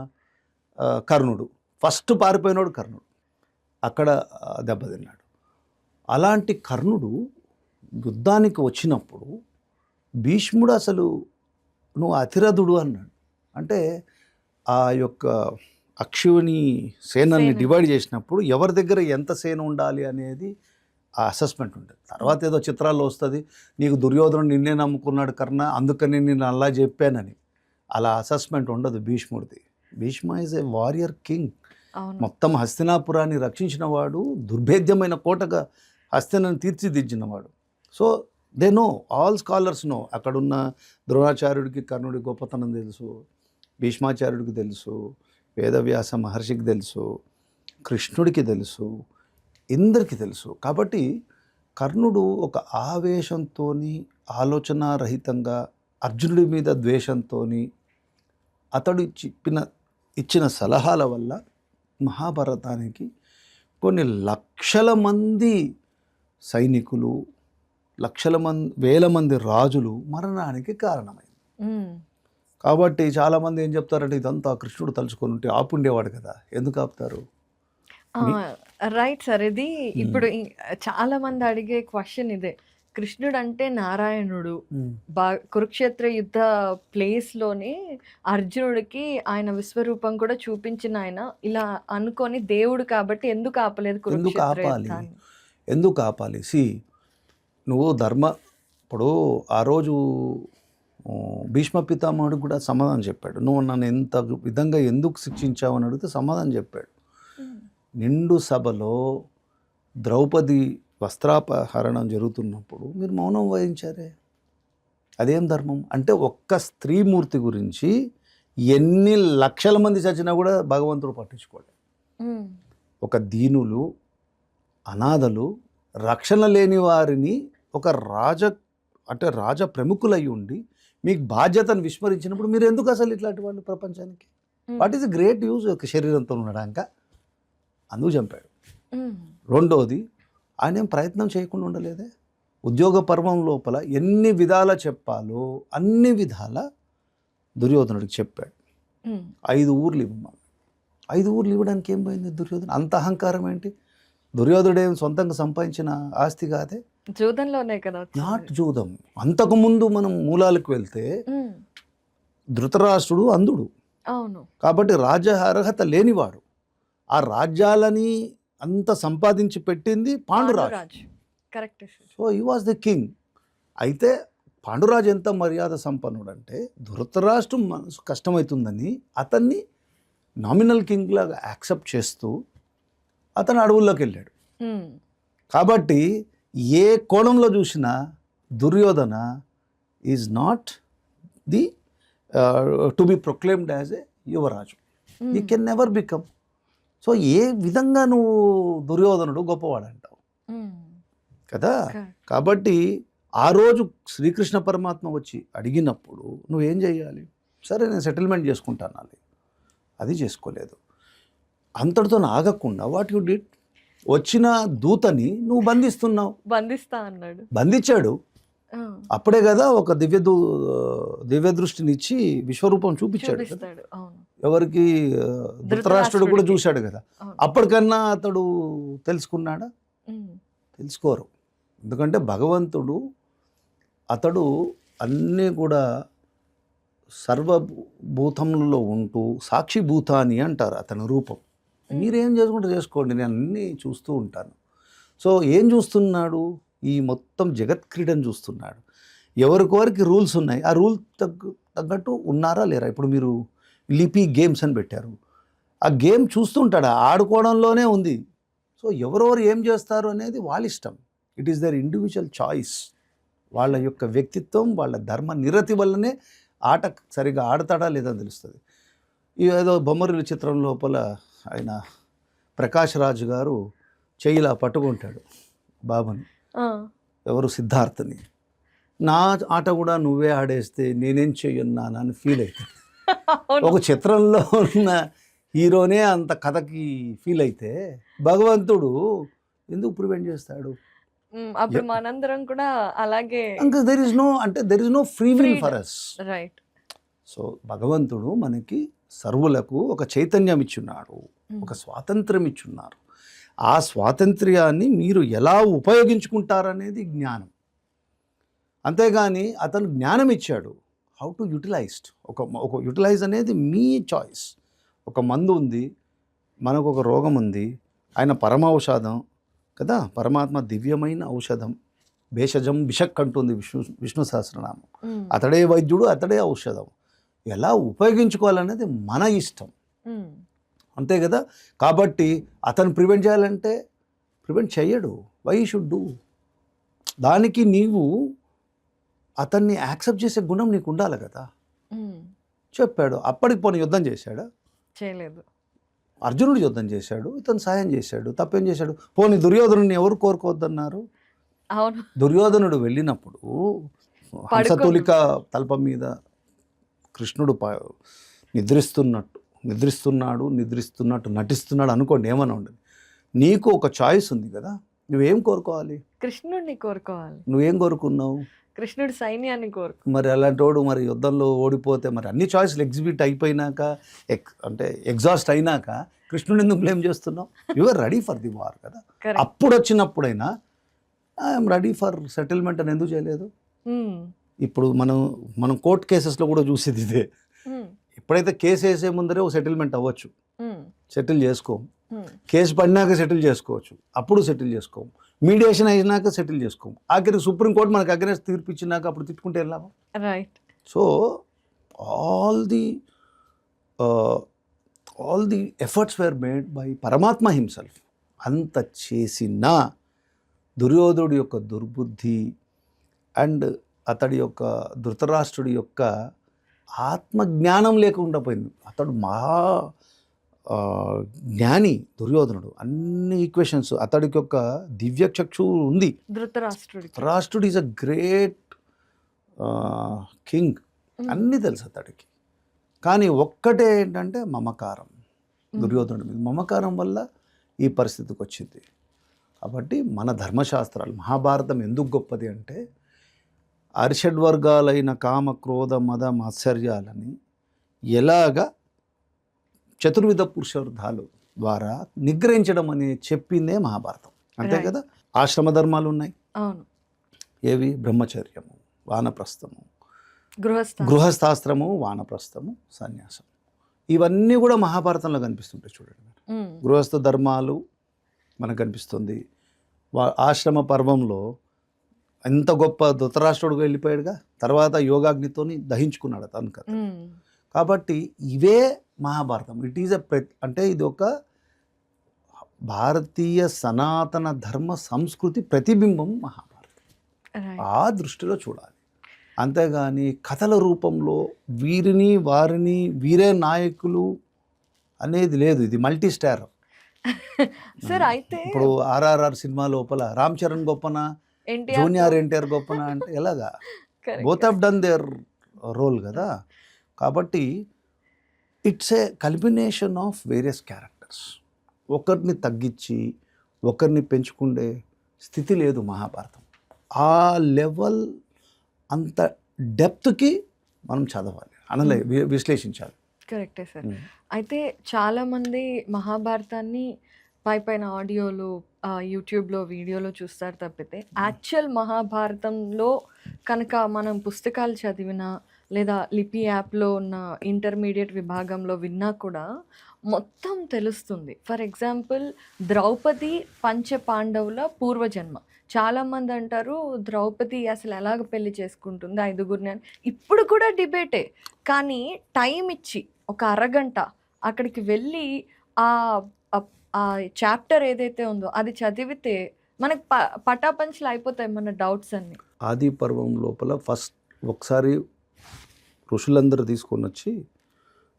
కర్ణుడు. ఫస్ట్ పారిపోయినాడు కర్ణుడు, అక్కడ దెబ్బతిన్నాడు. అలాంటి కర్ణుడు యుద్ధానికి వచ్చినప్పుడు భీష్ముడు అసలు నువ్వు అతిరథుడు అన్నాడు. అంటే ఆ యొక్క అక్షుని సేనల్ని డివైడ్ చేసినప్పుడు ఎవరి దగ్గర ఎంత సేన ఉండాలి అనేది ఆ అసెస్మెంట్ ఉంటుంది. తర్వాత ఏదో చిత్రాల్లో వస్తుంది, నీకు దుర్యోధనుడు నిన్నే నమ్ముకున్నాడు కర్ణ అందుకని నేను అలా చెప్పానని. అలా అసెస్మెంట్ ఉండదు భీష్ముడిది. Bhishma is a warrior king. మొత్తం హస్తినాపురాన్ని రక్షించిన వాడు, దుర్భేద్యమైన కోటగా హస్తినాన్ని తీర్చిదిద్దినవాడు. So they know, all scholars know. అక్కడున్న ద్రోణాచార్యుడికి కర్ణుడి గొప్పతనం తెలుసు, భీష్మాచార్యుడికి తెలుసు, వేదవ్యాస మహర్షికి తెలుసు, కృష్ణుడికి తెలుసు, ఇందరికి తెలుసు. కాబట్టి కర్ణుడు ఒక ఆవేశంతో, ఆలోచనారహితంగా, అర్జునుడి మీద ద్వేషంతో, అతడు ఇచ్చిన సలహాల వల్ల మహాభారతానికి కొన్ని లక్షల మంది సైనికులు, వేల మంది రాజులు మరణానికి కారణమైంది. కాబట్టి చాలామంది ఏం చెప్తారంటే ఇదంతా కృష్ణుడు తలుచుకొని ఉంటే ఆపుండేవాడు కదా. ఎందుకు ఆపుతారు? Right sir. ఇది ఇప్పుడు చాలా మంది అడిగే క్వశ్చన్ ఇదే. కృష్ణుడు అంటే నారాయణుడు, కురుక్షేత్ర యుద్ధ ప్లేస్లోనే అర్జునుడికి ఆయన విశ్వరూపం కూడా చూపించిన ఆయన, ఇలా అనుకొని దేవుడు కాబట్టి ఎందుకు ఆపలేదు కురుక్షేత్ర యుద్ధాన్ని? ఎందుకు ఆపాలి? నువ్వు ఇప్పుడు ఆ రోజు భీష్మ పితామహుడు కూడా సమాధానం చెప్పాడు. నువ్వు నన్ను ఎంత విధంగా ఎందుకు శిక్షించావు అని అడిగితే సమాధానం చెప్పాడు. నిండు సభలో ద్రౌపది వస్త్రాపహరణం జరుగుతున్నప్పుడు మీరు మౌనం వహించారే, అదేం ధర్మం? అంటే ఒక్క స్త్రీమూర్తి గురించి ఎన్ని లక్షల మంది చచ్చినా కూడా భగవంతుడు పట్టించుకోలేదు. ఒక దీనులు, అనాథలు, రక్షణ లేని వారిని ఒక రాజ ప్రముఖులై ఉండి మీకు బాధ్యతను విస్మరించినప్పుడు మీరు ఎందుకు అసలు ఇట్లాంటి వాళ్ళు ప్రపంచానికి? What is great use? ఒక శరీరంతో ఉండడాక అందుకు చంపాడు. రెండోది, ఆయన ఏం ప్రయత్నం చేయకుండా ఉండలేదే. ఉద్యోగ పర్వం లోపల ఎన్ని విధాల చెప్పాలో అన్ని విధాల దుర్యోధనుడికి చెప్పాడు. 5 ఊర్లు ఇవ్వమని. 5 ఊర్లు ఇవ్వడానికి ఏం పోయింది దుర్యోధన? అంత అహంకారం ఏంటి? దుర్యోధనుడు ఏం సొంతంగా సంపాదించిన ఆస్తి కాదే, జూదంలోనే కదా. నాట్ జూదం. అంతకుముందు మనం మూలాలకు వెళ్తే ధృతరాష్ట్రుడు అంధుడు, అవును, కాబట్టి రాజ్య అర్హత లేనివాడు. ఆ రాజ్యాలని అంత సంపాదించి పెట్టింది పాండురాజు. పాండురాజు కరెక్ట్. సో ఈ వాజ్ ది కింగ్. అయితే పాండురాజు ఎంత మర్యాద సంపన్నుడు అంటే ధృతరాష్ట్రం మనసు కష్టమవుతుందని అతన్ని నామినల్ కింగ్ లాగా యాక్సెప్ట్ చేస్తూ అతను అడవుల్లోకి వెళ్ళాడు. కాబట్టి ఏ కోణంలో చూసినా Duryodhana is not the to be proclaimed as a యువరాజు. You can never become. So ఏ విధంగా నువ్వు దుర్యోధనుడు గొప్పవాడు అంటావు కదా. కాబట్టి ఆ రోజు శ్రీకృష్ణ పరమాత్మ వచ్చి అడిగినప్పుడు నువ్వేం చేయాలి? సరే నేను సెటిల్మెంట్ చేసుకుంటాను, అది చేసుకోలేదు. అంతటితో ఆగకుండా వాట్ యు డిడ్, వచ్చిన దూతని నువ్వు బంధిస్తా అన్నాడు, బంధించాడు. అప్పుడే కదా ఒక దివ్య దృష్టిని ఇచ్చి విశ్వరూపం చూపించాడు కదా. ఎవరికి? ధృతరాష్ట్రుడు కూడా చూశాడు కదా. అప్పటికన్నా అతడు తెలుసుకున్నాడా? తెలుసుకోరు. ఎందుకంటే భగవంతుడు అతడు అన్నీ కూడా సర్వభూతములలో ఉంటూ సాక్షిభూతాని అంటారు అతని రూపం. మీరేం చేసుకుంటే చేసుకోండి, నేను అన్నీ చూస్తూ ఉంటాను. సో ఏం చూస్తున్నాడు? ఈ మొత్తం జగత్ క్రీడను చూస్తున్నాడు. ఎవరికొరికి రూల్స్ ఉన్నాయి, ఆ రూల్ తగ్గట్టు ఉన్నారా లేరా? ఇప్పుడు మీరు లిపి గేమ్స్ అని పెట్టారు, ఆ గేమ్ చూస్తుంటాడా? ఆడుకోవడంలోనే ఉంది. సో ఎవరెవరు ఏం చేస్తారు అనేది వాళ్ళ ఇష్టం. It is their individual choice. వాళ్ళ యొక్క వ్యక్తిత్వం, వాళ్ళ ధర్మ నిరతి వల్లనే ఆట సరిగా ఆడతాడా లేదా తెలుస్తుంది. ఏదో బొమ్మరిల్లు చిత్రం లోపల ఆయన ప్రకాష్ రాజ్ గారు చెయ్యిలా పట్టుకుంటాడు బాబుని, ఎవరు సిద్ధార్థని. నా ఆట కూడా నువ్వే ఆడేస్తే నేనేం చెయ్యన్నానని ఫీల్ అవుతాడు. ఒక చిత్రంలో ఉన్న హీరోనే అంత కథకి ఫీల్ అయితే భగవంతుడు ఎందుకు ప్రివెంట్ చేస్తాడు? అప్పుడు మనందరం కూడా అలాగే. ఇంకా there is no free will for us. Right. So భగవంతుడు మనకి సర్వులకు ఒక చైతన్యం ఇచ్చున్నాడు, ఒక స్వాతంత్రం ఇచ్చున్నారు. ఆ స్వాతంత్ర్యాన్ని మీరు ఎలా ఉపయోగించుకుంటారనేది జ్ఞానం. అంతేగాని అతను జ్ఞానం ఇచ్చాడు, హౌ టు యూటిలైజ్డ్. ఒక యూటిలైజ్ అనేది మీ చాయిస్. ఒక మందు ఉంది, మనకు ఒక రోగం ఉంది, ఆయన పరమ ఔషధం కదా. పరమాత్మ దివ్యమైన ఔషధం, భేషజం బిషక్ అంటుంది విష్ణు సహస్రనామం. అతడే వైద్యుడు, అతడే ఔషధం. ఎలా ఉపయోగించుకోవాలనేది మన ఇష్టం, అంతే కదా. కాబట్టి అతను ప్రివెంట్ చేయాలంటే ప్రివెంట్ చేయడు. Why should do? దానికి నీవు అతన్ని యాక్సెప్ట్ చేసే గుణం నీకు ఉండాలి కదా. చెప్పాడు, అప్పటికి పోనీ యుద్ధం చేశాడా? చేయలేదు. అర్జునుడు యుద్ధం చేశాడు, ఇతను సాయం చేశాడు. తప్పేం చేశాడు? పోనీ దుర్యోధనుడిని ఎవరు కోరుకోవద్దన్నారు? అవును. దుర్యోధనుడు వెళ్ళినప్పుడు హంసతులిక తల్పం మీద కృష్ణుడు నిద్రిస్తున్నట్టు నటిస్తున్నాడు అనుకోండి, ఏమన్నా ఉండదు. నీకు ఒక చాయిస్ ఉంది కదా, నువ్వేం కోరుకోవాలి? కృష్ణుడిని కోరుకోవాలి. నువ్వేం కోరుకున్నావు? కృష్ణుడు సైన్యాన్ని కోరుకు. మరి అలాంటి వాడు మరి యుద్ధంలో ఓడిపోతే మరి అన్ని చాయిస్లు ఎగ్జిబిట్ అయిపోయినాక అంటే ఎగ్జాస్ట్ అయినాక కృష్ణుడు ఎందుకు బ్లేమ్ చేస్తున్నావు? Your ready for the war కదా. అప్పుడు వచ్చినప్పుడైనా ఐఎమ్ రెడీ ఫర్ సెటిల్మెంట్ అని ఎందుకు చేయలేదు? ఇప్పుడు మనం కోర్ట్ కేసెస్లో కూడా చూసేది ఇదే. ఎప్పుడైతే కేసు వేసే ముందరే ఒక సెటిల్మెంట్ అవ్వచ్చు, సెటిల్ చేసుకోము. కేసు పడినాక సెటిల్ చేసుకోవచ్చు, అప్పుడు సెటిల్ చేసుకోము. మీడియేషన్ అయినాక సెటిల్ చేసుకోము. ఆఖరికి సుప్రీంకోర్టు మనకు అగెనెస్ట్ తీర్పు ఇచ్చినాక అప్పుడు తిట్టుకుంటే వెళ్ళాము. Right. So all the efforts wear made by పరమాత్మ హిమ్సెల్ఫ్. అంత చేసిన దుర్యోధనుడి యొక్క దుర్బుద్ధి అండ్ అతడి యొక్క ధృతరాష్ట్రుడి యొక్క ఆత్మజ్ఞానం లేకుండా పోయింది. అతడు మహా జ్ఞాని దుర్యోధనుడు. అన్ని ఈక్వేషన్స్ అతడికి ఒక దివ్య చక్షు ఉంది. ధృతరాష్ట్రుడు ఈజ్ అ గ్రేట్ కింగ్, అన్నీ తెలుసు అతడికి. కానీ ఒక్కటే ఏంటంటే మమకారం, దుర్యోధనుడి మీద మమకారం వల్ల ఈ పరిస్థితికి వచ్చింది. కాబట్టి మన ధర్మశాస్త్రాలు, మహాభారతం ఎందుకు గొప్పది అంటే అరిషడ్వర్గాలైన కామ క్రోధ మద మాత్సర్యాలని ఎలాగా చతుర్విధ పురుషార్థాలు ద్వారా నిగ్రహించడం అని చెప్పిందే మహాభారతం, అంతే కదా. ఆశ్రమ ధర్మాలు ఉన్నాయి. ఏవి? బ్రహ్మచర్యము, వానప్రస్థము, గృహస్థాశ్రము, వానప్రస్థము, సన్యాసం. ఇవన్నీ కూడా మహాభారతంలో కనిపిస్తుంటాయి చూడండి. ఉమ్, గృహస్థ ధర్మాలు మనకు కనిపిస్తుంది. ఆశ్రమ పర్వంలో ఎంత గొప్ప ధృతరాష్ట్రుడుగా వెళ్ళిపోయాడుగా, తర్వాత యోగాగ్నితోని దహించుకున్నాడు తను కదా. ఉమ్, కాబట్టి ఇవే మహాభారతం. ఇట్ ఈజ్ అంటే ఇది ఒక భారతీయ సనాతన ధర్మ సంస్కృతి ప్రతిబింబం మహాభారతం. right. ఆ దృష్టిలో చూడాలి. అంతేగాని కథల రూపంలో వీరిని వారిని వీరే నాయకులు అనేది లేదు. ఇది మల్టీ స్టార్. సార్ అయితే ఇప్పుడు RRR సినిమా లోపల రామ్ చరణ్ గొప్పనా, జూనియర్ ఎన్టీఆర్ గొప్పనా అంటే ఎలాగా? Both have done their role కదా. కాబట్టి it's a combination of various characters. ఒకరిని తగ్గించి ఒకరిని పెంచుకుండే స్థితి లేదు మహాభారతం. ఆ లెవెల్ అంత డెప్త్కి మనం చదవాలి, విశ్లేషించాలి. కరెక్టే సార్. అయితే చాలామంది మహాభారతాన్ని పైన ఆడియోలు, యూట్యూబ్లో వీడియోలో చూస్తారు తప్పితే యాక్చువల్ మహాభారతంలో కనుక మనం పుస్తకాలు చదివినా లేదా లిపి యాప్లో ఉన్న ఇంటర్మీడియట్ విభాగంలో విన్నా కూడా మొత్తం తెలుస్తుంది. ఫర్ ఎగ్జాంపుల్ ద్రౌపది పంచపాండవుల పూర్వజన్మ. చాలామంది అంటారు ద్రౌపది అసలు ఎలాగ పెళ్లి చేసుకుంటుంది ఐదుగురిని అని. ఇప్పుడు కూడా డిబేటే. కానీ టైం ఇచ్చి ఒక అరగంట అక్కడికి వెళ్ళి ఆ ఆ చాప్టర్ ఏదైతే ఉందో అది చదివితే మనకు పటాపంచలు అయిపోతాయి మన డౌట్స్ అన్ని. ఆది పర్వం లోపల ఫస్ట్ ఒకసారి ఋషులందరూ తీసుకొని వచ్చి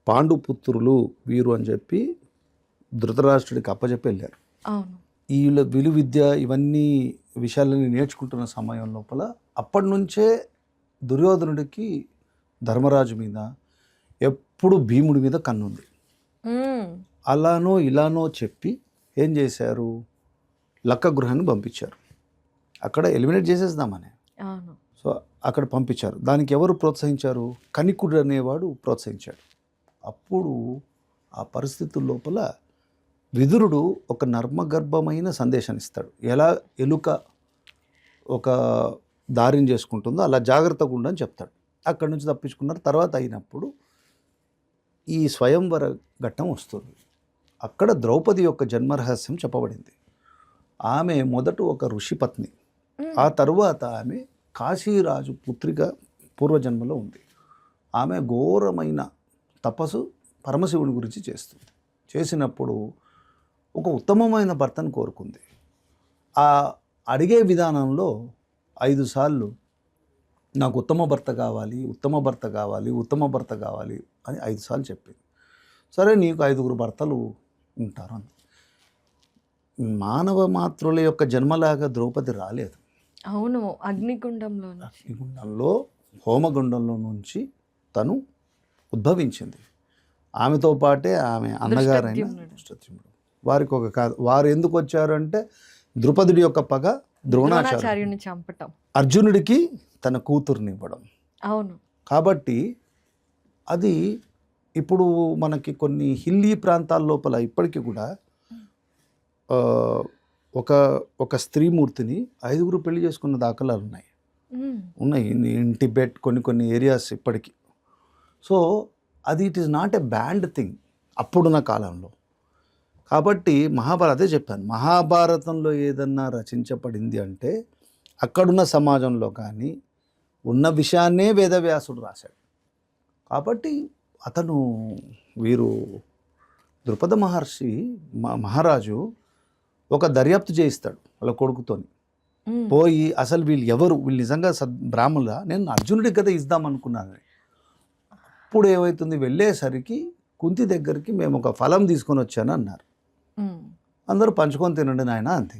పాండుపుత్రులు వీరు అని చెప్పి ధృతరాష్ట్రుడికి అప్పచెప్పి వెళ్ళారు. అవును. వీళ్ళ విలువిద్య ఇవన్నీ విషయాలని నేర్చుకుంటున్న సమయం లోపల అప్పటి నుంచే దుర్యోధనుడికి ధర్మరాజు మీద ఎప్పుడు భీముడి మీద కన్నుంది. అలానో ఇలానో చెప్పి ఏం చేశారు, లక్క గృహాన్ని పంపించారు. అక్కడ ఎలిమినేట్ చేసేద్దామని. అవును. సో అక్కడ పంపించారు. దానికి ఎవరు ప్రోత్సహించారు? కనికుడు అనేవాడు ప్రోత్సహించాడు. అప్పుడు ఆ పరిస్థితుల లోపల విదురుడు ఒక నర్మగర్భమైన సందేశాన్ని ఇస్తాడు. ఎలా ఎలుక ఒక దారిని చేసుకుంటుందో అలా జాగ్రత్తగా ఉండని చెప్తాడు. అక్కడి నుంచి తప్పించుకున్నారు. తర్వాత అయినప్పుడు ఈ స్వయంవర ఘట్టం వస్తుంది. అక్కడ ద్రౌపది యొక్క జన్మరహస్యం చెప్పబడింది. ఆమె మొదట ఒక ఋషిపత్ని, ఆ తరువాత ఆమె కాశీరాజు పుత్రిక పూర్వజన్మలో ఉంది. ఆమె ఘోరమైన తపస్సు పరమశివుని గురించి చేస్తుంది. చేసినప్పుడు ఒక ఉత్తమమైన భర్తను కోరుకుంది. ఆ అడిగే విధానంలో 5 సార్లు నాకు ఉత్తమ భర్త కావాలి, ఉత్తమ భర్త కావాలి, ఉత్తమ భర్త కావాలి అని 5 సార్లు చెప్పింది. సరే నీకు 5గురు భర్తలు ఉంటారు అని. మానవ మాతృల యొక్క జన్మలాగా ద్రౌపది రాలేదు. అవును. అగ్నిగుండంలో హోమగుండంలో నుంచి తను ఉద్భవించింది. ఆమెతో పాటే ఆమె అన్నగారైన దృష్టద్యుమ్నుడు. వారికి ఒక కాదు, వారు ఎందుకు వచ్చారు అంటే ద్రుపదుడి యొక్క పగ ద్రోణాచార్యుని చంపటం, అర్జునుడికి తన కూతుర్ని ఇవ్వడం. అవును. కాబట్టి అది ఇప్పుడు మనకి కొన్ని హిల్లీ ప్రాంతాల లోపల ఇప్పటికీ కూడా ఒక స్త్రీమూర్తిని 5గురు పెళ్లి చేసుకున్న దాఖలాలు ఉన్నాయి ఇన్ టిబెట్ కొన్ని ఏరియాస్ ఇప్పటికీ. సో అది it is not a band thing అప్పుడున్న కాలంలో. కాబట్టి అదే చెప్పాను, మహాభారతంలో ఏదన్నా రచించబడింది అంటే అక్కడున్న సమాజంలో కానీ ఉన్న విషయాన్నే వేదవ్యాసుడు రాశాడు. కాబట్టి అతను వీరు ద్రుపద మహర్షి మహారాజు ఒక దర్యాప్తు చేయిస్తాడు వాళ్ళ కొడుకుతోని. పోయి అసలు వీళ్ళు నిజంగా బ్రాహ్మణులా, నేను అర్జునుడికి కదా ఇద్దామనుకున్నాను. అప్పుడు ఏమవుతుంది, వెళ్ళేసరికి కుంతి దగ్గరికి మేము ఒక ఫలం తీసుకొని వచ్చాను అన్నారు. అందరూ పంచుకొని తినండి నాయన అంతే.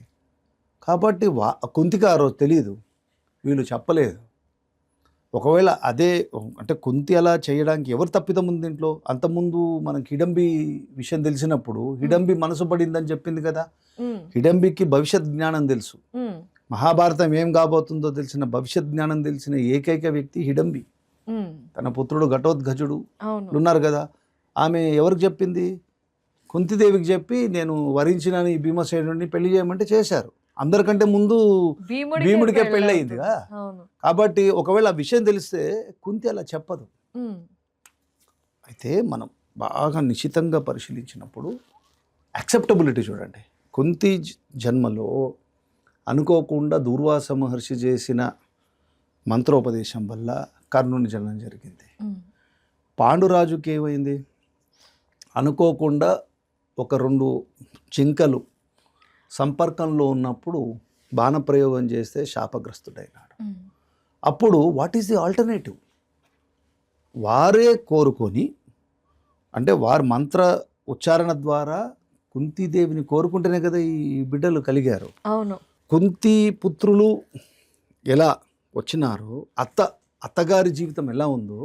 కాబట్టి కుంతికి ఆ రోజు తెలియదు, వీళ్ళు చెప్పలేదు. ఒకవేళ అదే అంటే కుంతి అలా చేయడానికి ఎవరు తప్పిదం ఉంది దీంట్లో? అంతకుముందు మనకి హిడంబి విషయం తెలిసినప్పుడు హిడంబి మనసు పడిందని చెప్పింది కదా. హిడంబికి భవిష్యత్ జ్ఞానం తెలుసు. మహాభారతం ఏం కాబోతుందో తెలిసిన భవిష్యత్ జ్ఞానం తెలిసిన ఏకైక వ్యక్తి హిడంబి. తన పుత్రుడు ఘటోత్కచుడు ఉన్నారు కదా. ఆమె ఎవరికి చెప్పింది? కుంతిదేవికి చెప్పి నేను వరించిన ఈ భీమసేనుడిని పెళ్లి చేయమంటే చేశారు. అందరికంటే ముందు భీముడికే పెళ్ళయిందిగా. కాబట్టి ఒకవేళ ఆ విషయం తెలిస్తే కుంతి అలా చెప్పదు. అయితే మనం బాగా నిశితంగా పరిశీలించినప్పుడు యాక్సెప్టబిలిటీ చూడండి. కుంతి జన్మలో అనుకోకుండా దూర్వాస మహర్షి చేసిన మంత్రోపదేశం వల్ల కర్ణుని జన్మం జరిగింది. పాండురాజుకి ఏమైంది? అనుకోకుండా ఒక 2 జింకలు సంపర్కంలో ఉన్నప్పుడు బాణప్రయోగం చేస్తే శాపగ్రస్తుడైనాడు. అప్పుడు వాట్ ఈస్ ది ఆల్టర్నేటివ్? వారే కోరుకొని, అంటే వారి మంత్ర ఉచ్చారణ ద్వారా కుంతీదేవిని కోరుకుంటేనే కదా ఈ బిడ్డలు కలిగారు. అవును. కుంతి పుత్రులు ఎలా వచ్చినారో, అత్తగారి జీవితం ఎలా ఉందో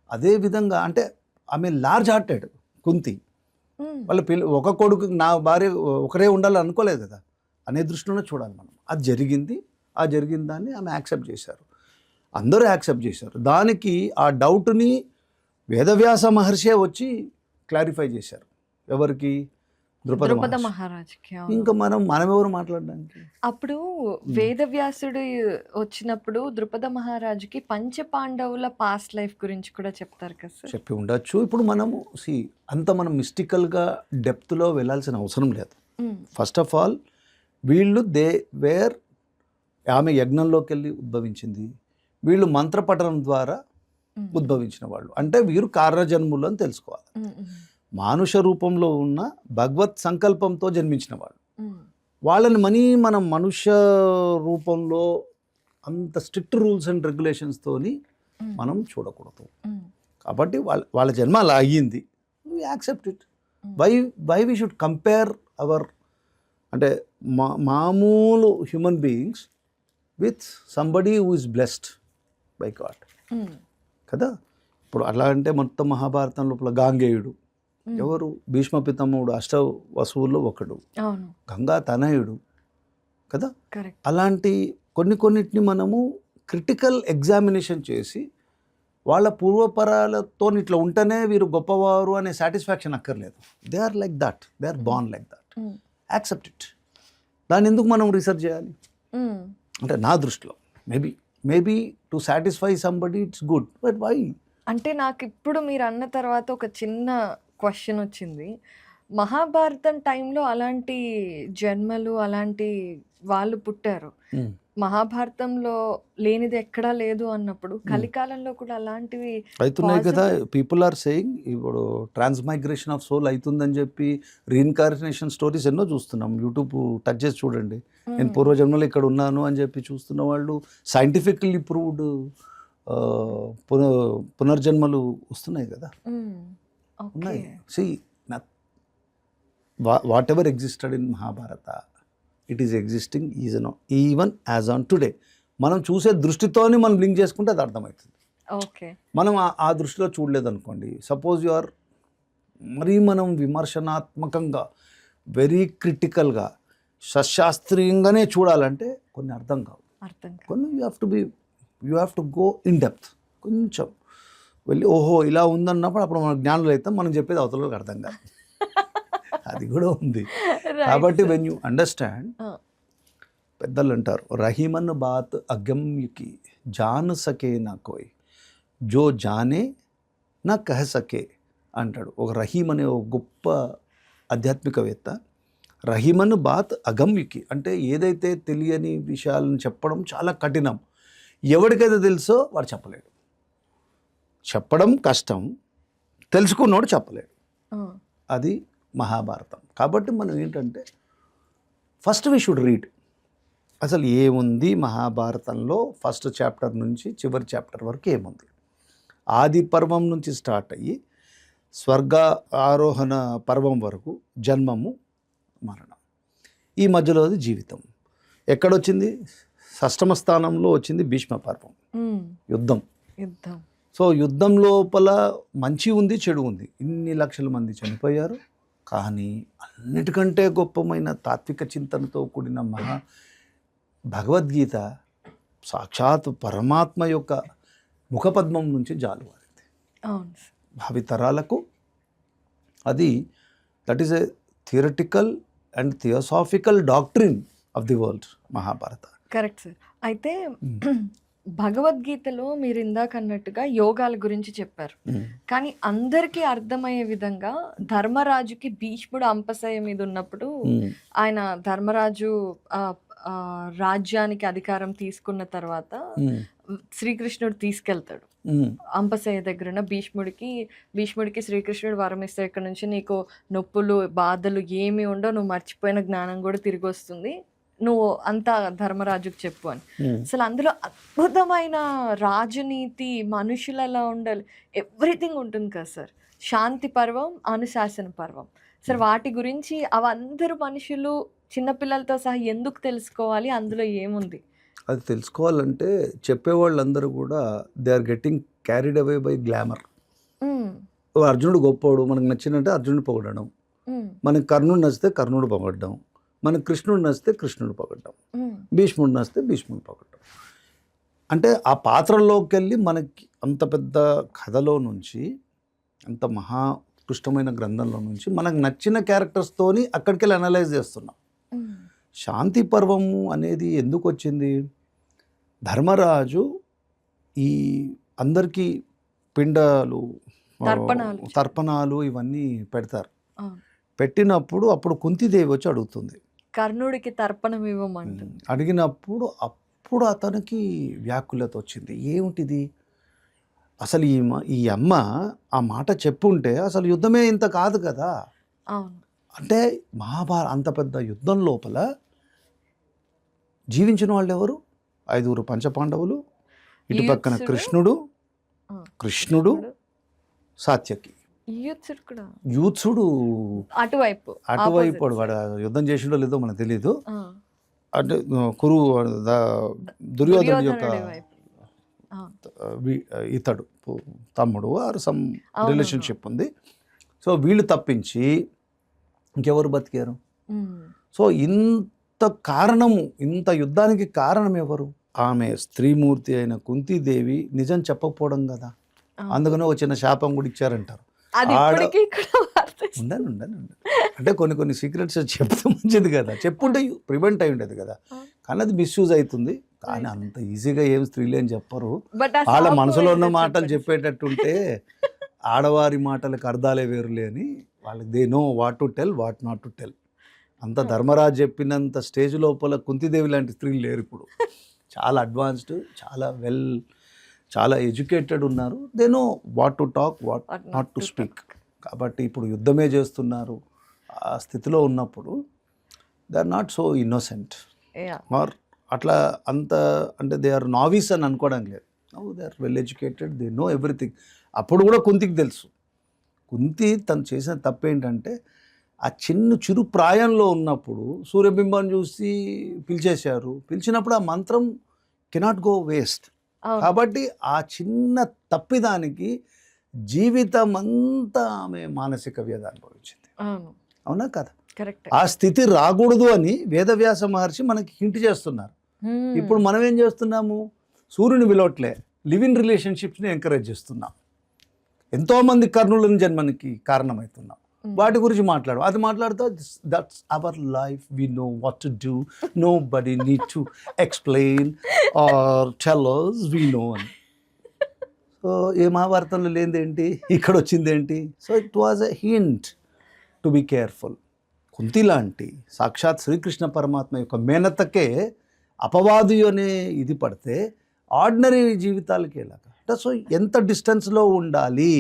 అదే విధంగా, అంటే ఆమె లార్జ్ హార్టెడ్ కుంతి. వాళ్ళ ఒక కొడుకు, నా భార్య ఒకరే ఉండాలని అనుకోలేదు కదా, అనే దృష్టిలోనే చూడాలి మనం. అది జరిగింది. ఆ జరిగిన దాన్ని ఆమె యాక్సెప్ట్ చేశారు, అందరూ యాక్సెప్ట్ చేశారు. దానికి ఆ డౌట్ని వేదవ్యాస మహర్షే వచ్చి క్లారిఫై చేశారు. ఎవరికి? ద్రుపద మహారాజుకి. ఇంకా మనమెవరు మాట్లాడడానికి? అప్పుడు వేదవ్యాసుడు వచ్చినప్పుడు ద్రుపద మహారాజుకి పంచపాండవుల పాస్ట్ లైఫ్ గురించి కూడా చెప్తారు కదా సార్? చెప్పి ఉండొచ్చు. ఇప్పుడు మనము అంత మనం మిస్టికల్గా డెప్త్లో వెళ్ళాల్సిన అవసరం లేదు. ఫస్ట్ ఆఫ్ ఆల్ వీళ్ళు వేర్ ఆమె యజ్ఞంలోకి వెళ్ళి ఉద్భవించింది, వీళ్ళు మంత్రపఠనం ద్వారా ఉద్భవించిన వాళ్ళు. అంటే వీరు కారణజన్ములు అని తెలుసుకోవాలి. మానుష రూపంలో ఉన్న భగవత్ సంకల్పంతో జన్మించిన వాళ్ళు. వాళ్ళని మనం మనుష్య రూపంలో అంత స్ట్రిక్ట్ రూల్స్ అండ్ రెగ్యులేషన్స్తోని మనం చూడకూడదు. కాబట్టి వాళ్ళ జన్మ అలా అయ్యింది, we accept it. Why we should compare our, అంటే మామూలు human beings with somebody who is blessed by God కదా. ఇప్పుడు అలా అంటే మొత్తం మహాభారతం లోపల గాంగేయుడు ఎవరు? భీష్మ పితామహుడు, అష్ట వసువుల్లో ఒకడు, గంగా తనయుడు కదా. అలాంటి కొన్నిటిని మనము క్రిటికల్ ఎగ్జామినేషన్ చేసి వాళ్ళ పూర్వపరాలతో ఇట్లా ఉంటేనే వీరు గొప్పవారు అనే సాటిస్ఫాక్షన్ అక్కర్లేదు. They are like that, they are born like that, accept it. దాన్ని ఎందుకు మనం రీసెర్చ్ చేయాలి? అంటే నా దృష్టిలో maybe to satisfy somebody it's good, but why? అంటే నాకు ఇప్పుడు మీరు అన్న తర్వాత ఒక చిన్న క్వశ్చన్ వచ్చింది. మహాభారతం టైంలో అలాంటి జన్మలు, అలాంటి వాళ్ళు పుట్టారు. మహాభారతంలో లేనిది ఎక్కడా లేదు అన్నప్పుడు కలికాలంలో కూడా అలాంటివి అవుతున్నాయి కదా. పీపుల్ ఆర్ సేయింగ్ ఇప్పుడు ట్రాన్స్మైగ్రేషన్ ఆఫ్ సోల్ అవుతుందని చెప్పి రీఇన్కార్నేషన్ స్టోరీస్ ఎన్నో చూస్తున్నాం. యూట్యూబ్ టచ్ చేసి చూడండి. నేను పూర్వజన్మలో ఇక్కడ ఉన్నాను అని చెప్పి చూస్తున్న వాళ్ళు, సైంటిఫికల్లీ ప్రూవ్డ్ పునర్జన్మలు వస్తున్నాయి కదా, ఉన్నాయి. See what ever existed in Mahabharata, it is existing even as on today. మనం చూసే దృష్టితోని మనం లింక్ చేసుకుంటే అది అర్థమవుతుంది. మనం ఆ దృష్టిలో చూడలేదు అనుకోండి, సపోజ్ యు ఆర్ మనం విమర్శనాత్మకంగా వెరీ క్రిటికల్గా సశాస్త్రీయంగానే చూడాలంటే కొన్ని అర్థం కావు. కొన్ని you have to go in depth. కొంచెం వెళ్ళి ఓహో ఇలా ఉందన్నప్పుడు అప్పుడు మన జ్ఞానులు అయితే మనం చెప్పేది అవతలకు అర్థం కాదు. అది కూడా ఉంది. కాబట్టి వెన్ యూ అండర్స్టాండ్, పెద్దలు అంటారు రహీమన్ బాత్ అగమ్యకి జాన్ సకే నా కోయ్, జో జానే నా కహ సకే అంటాడు. ఒక రహీం అనే ఒక గొప్ప ఆధ్యాత్మికవేత్త. రహీమన్ బాత్ అగమ్యకి అంటే ఏదైతే తెలియని విషయాలను చెప్పడం చాలా కఠినం. ఎవరికైతే తెలుసో వాడు చెప్పలేడు. చెప్పడం కష్టం, తెలుసుకున్నోడు చెప్పలేడు. అది మహాభారతం. కాబట్టి మనం ఏంటంటే ఫస్ట్ వీ షుడ్ రీడ్ అసలు ఏముంది మహాభారతంలో. ఫస్ట్ చాప్టర్ నుంచి చివరి చాప్టర్ వరకు ఏముంది. ఆది పర్వం నుంచి స్టార్ట్ అయ్యి స్వర్గ ఆరోహణ పర్వం వరకు జన్మము, మరణం, ఈ మధ్యలో అది జీవితం. ఎక్కడొచ్చింది? షష్టమ స్థానంలో వచ్చింది భీష్మ పర్వం, యుద్ధం. సో యుద్ధం లోపల మంచి ఉంది, చెడు ఉంది. ఇన్ని లక్షల మంది చనిపోయారు. కానీ అన్నిటికంటే గొప్పమైన తాత్విక చింతనతో కూడిన భగవద్గీత సాక్షాత్ పరమాత్మ యొక్క ముఖపద్మం నుంచి జాలువారింది భావితరాలకు. అది that is a theoretical and theosophical doctrine of the world Mahabharata. Correct sir. అయితే భగవద్గీతలో మీరు ఇందాక అన్నట్టుగా యోగాల గురించి చెప్పారు. కానీ అందరికీ అర్థమయ్యే విధంగా ధర్మరాజుకి భీష్ముడు అంపశయ్య మీద ఉన్నప్పుడు ఆయన ధర్మరాజు రాజ్యానికి అధికారం తీసుకున్న తర్వాత శ్రీకృష్ణుడు తీసుకెళ్తాడు అంపశయ్య దగ్గర ఉన్న భీష్ముడికి శ్రీకృష్ణుడు వరం ఇస్తే ఇక్కడ నుంచి నీకు నొప్పులు బాధలు ఏమి ఉండవు, నువ్వు మర్చిపోయిన జ్ఞానం కూడా తిరిగి వస్తుంది, నువ్వు అంతా ధర్మరాజుకు చెప్పు అని. అసలు అందులో అద్భుతమైన రాజనీతి, మనుషులు ఎలా ఉండాలి, ఎవ్రీథింగ్ ఉంటుంది కదా సార్. శాంతి పర్వం, అనుశాసన పర్వం సార్. వాటి గురించి అవందరూ మనుషులు చిన్నపిల్లలతో సహా ఎందుకు తెలుసుకోవాలి, అందులో ఏముంది? అది తెలుసుకోవాలంటే చెప్పేవాళ్ళందరూ కూడా they are getting carried away by glamour. అర్జునుడు గొప్పోడు, మనకు నచ్చినట్టే అర్జునుడు పొగడడం, మనకి కర్ణుడు నచ్చితే కర్ణుడు పొగడడం, మనకు కృష్ణుడు నచ్చితే కృష్ణుడు పొగడడం, భీష్ముడు నచ్చితే భీష్ముడు పొగడడం. అంటే ఆ పాత్రలోకి వెళ్ళి మనకి అంత పెద్ద కథలో నుంచి, అంత మహాకృష్టమైన గ్రంథంలో నుంచి మనకు నచ్చిన క్యారెక్టర్స్తోని అక్కడికి వెళ్ళి అనలైజ్ చేస్తున్నాం. శాంతి పర్వము అనేది ఎందుకు వచ్చింది? ధర్మరాజు ఈ అందరికీ పిండాలు, తర్పణాలు ఇవన్నీ పెడతారు. పెట్టినప్పుడు అప్పుడు కుంతిదేవి వచ్చి అడుగుతుంది, కర్ణుడికి తర్పణం ఇవ్వమంటుంది. అడిగినప్పుడు అప్పుడు అతనికి వ్యాకులత వచ్చింది. ఏమిటిది అసలు ఈ అమ్మ ఆ మాట చెప్పుంటే అసలు యుద్ధమే ఇంత కాదు కదా. అంటే అంత పెద్ద యుద్ధం లోపల జీవించిన వాళ్ళు ఎవరు? 5 పంచపాండవులు, ఇటు పక్కన కృష్ణుడు, సాత్యకి. యూత్సుడు అటువైపు వాడు యుద్ధం చేసిండో లేదో మనకు తెలీదు. అంటే దుర్యోధనుడి యొక్క ఇతడు తమ్ముడు ఆర్ సమ్ రిలేషన్షిప్ ఉంది. సో వీళ్ళు తప్పించి ఇంకెవరు బతికారు? సో ఇంత యుద్ధానికి కారణం ఎవరు? ఆమె స్త్రీమూర్తి అయిన కుంతీదేవి నిజం చెప్పకపోవడం కదా. అందుకనే ఒక చిన్న శాపం కూడా ఇచ్చారంటారు. ఉండాలి అంటే కొన్ని సీక్రెట్స్ చెప్తే మంచిది కదా, చెప్పుంటే ప్రివెంట్ అయి ఉండేది కదా. కానీ అది మిస్యూజ్ అవుతుంది. కానీ అంత ఈజీగా ఏం స్త్రీలు అని చెప్పరు. వాళ్ళ మనసులో ఉన్న మాటలు చెప్పేటట్టుంటే ఆడవారి మాటలకు అర్థాలే వేరులే అని వాళ్ళకి they know what to tell, what not to tell. అంత ధర్మరాజు చెప్పినంత స్టేజ్ లోపల కుంతిదేవి లాంటి స్త్రీలు లేరు ఇప్పుడు. చాలా అడ్వాన్స్డ్, చాలా ఎడ్యుకేటెడ్ ఉన్నారు. They know what to talk, what not to speak. కాబట్టి ఇప్పుడు యుద్ధమే చేస్తున్నారు. ఆ స్థితిలో ఉన్నప్పుడు they are not so innocent or అట్లా అంటే దే ఆర్ నావీస్ అని అనుకోవడం లేదు. They are well educated, they know everything. అప్పుడు కూడా కుంతికి తెలుసు. కుంతి తను చేసిన తప్పేంటంటే ఆ చిరు ప్రాయంలో ఉన్నప్పుడు సూర్యబింబాన్ని చూసి పిలిచినప్పుడు ఆ మంత్రం కెనాట్ గో వేస్ట్. కాబట్టి ఆ చిన్న తప్పిదానికి జీవితం అంతా ఆమె మానసిక వ్యధ అనుభవించింది. అవునా కదా? ఆ స్థితి రాకూడదు అని వేదవ్యాస మహర్షి మనకి హింట్ చేస్తున్నారు. ఇప్పుడు మనం ఏం చేస్తున్నాము? సూర్యుని విలువట్లే, లివ్ ఇన్ రిలేషన్షిప్స్ని ఎంకరేజ్ చేస్తున్నాం. ఎంతోమంది కర్ణులను జన్మనికి కారణమవుతున్నాం. వాటి గురించి అది మాట్లాడుతూ that's our life, we know what to do, nobody need to explain or tell us, we know అని. సో ఏ మహాభారతంలో లేనిదేంటి, ఇక్కడ వచ్చిందేంటి? So it was a hint to be careful. Kunti లాంటి సాక్షాత్ శ్రీకృష్ణ పరమాత్మ యొక్క మేనతకే అపవాదు అనే ఇది పడితే ఆర్డినరీ జీవితాలకి ఎలాగా అంటే, సో ఎంత డిస్టెన్స్లో ఉండాలి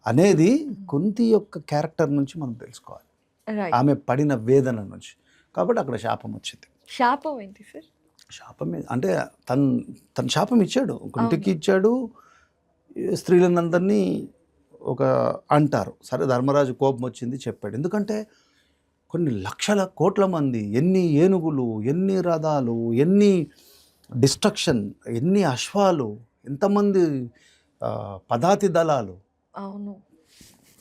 అనేది కుంతి యొక్క క్యారెక్టర్ నుంచి మనం తెలుసుకోవాలి, ఆమె పడిన వేదన నుంచి. కాబట్టి అక్కడ శాపం వచ్చింది. శాపం ఏంటి సార్? శాపం అంటే తన శాపం ఇచ్చాడు, కుంతికి ఇచ్చాడు, స్త్రీలందరినీ అంటారు. సరే ధర్మరాజు కోపం వచ్చింది, చెప్పాడు. ఎందుకంటే కొన్ని లక్షల కోట్ల మంది, ఎన్ని ఏనుగులు, ఎన్ని రథాలు, ఎన్ని డిస్ట్రక్షన్, ఎన్ని అశ్వాలు, ఎంతమంది పదాతి దళాలు, అవును,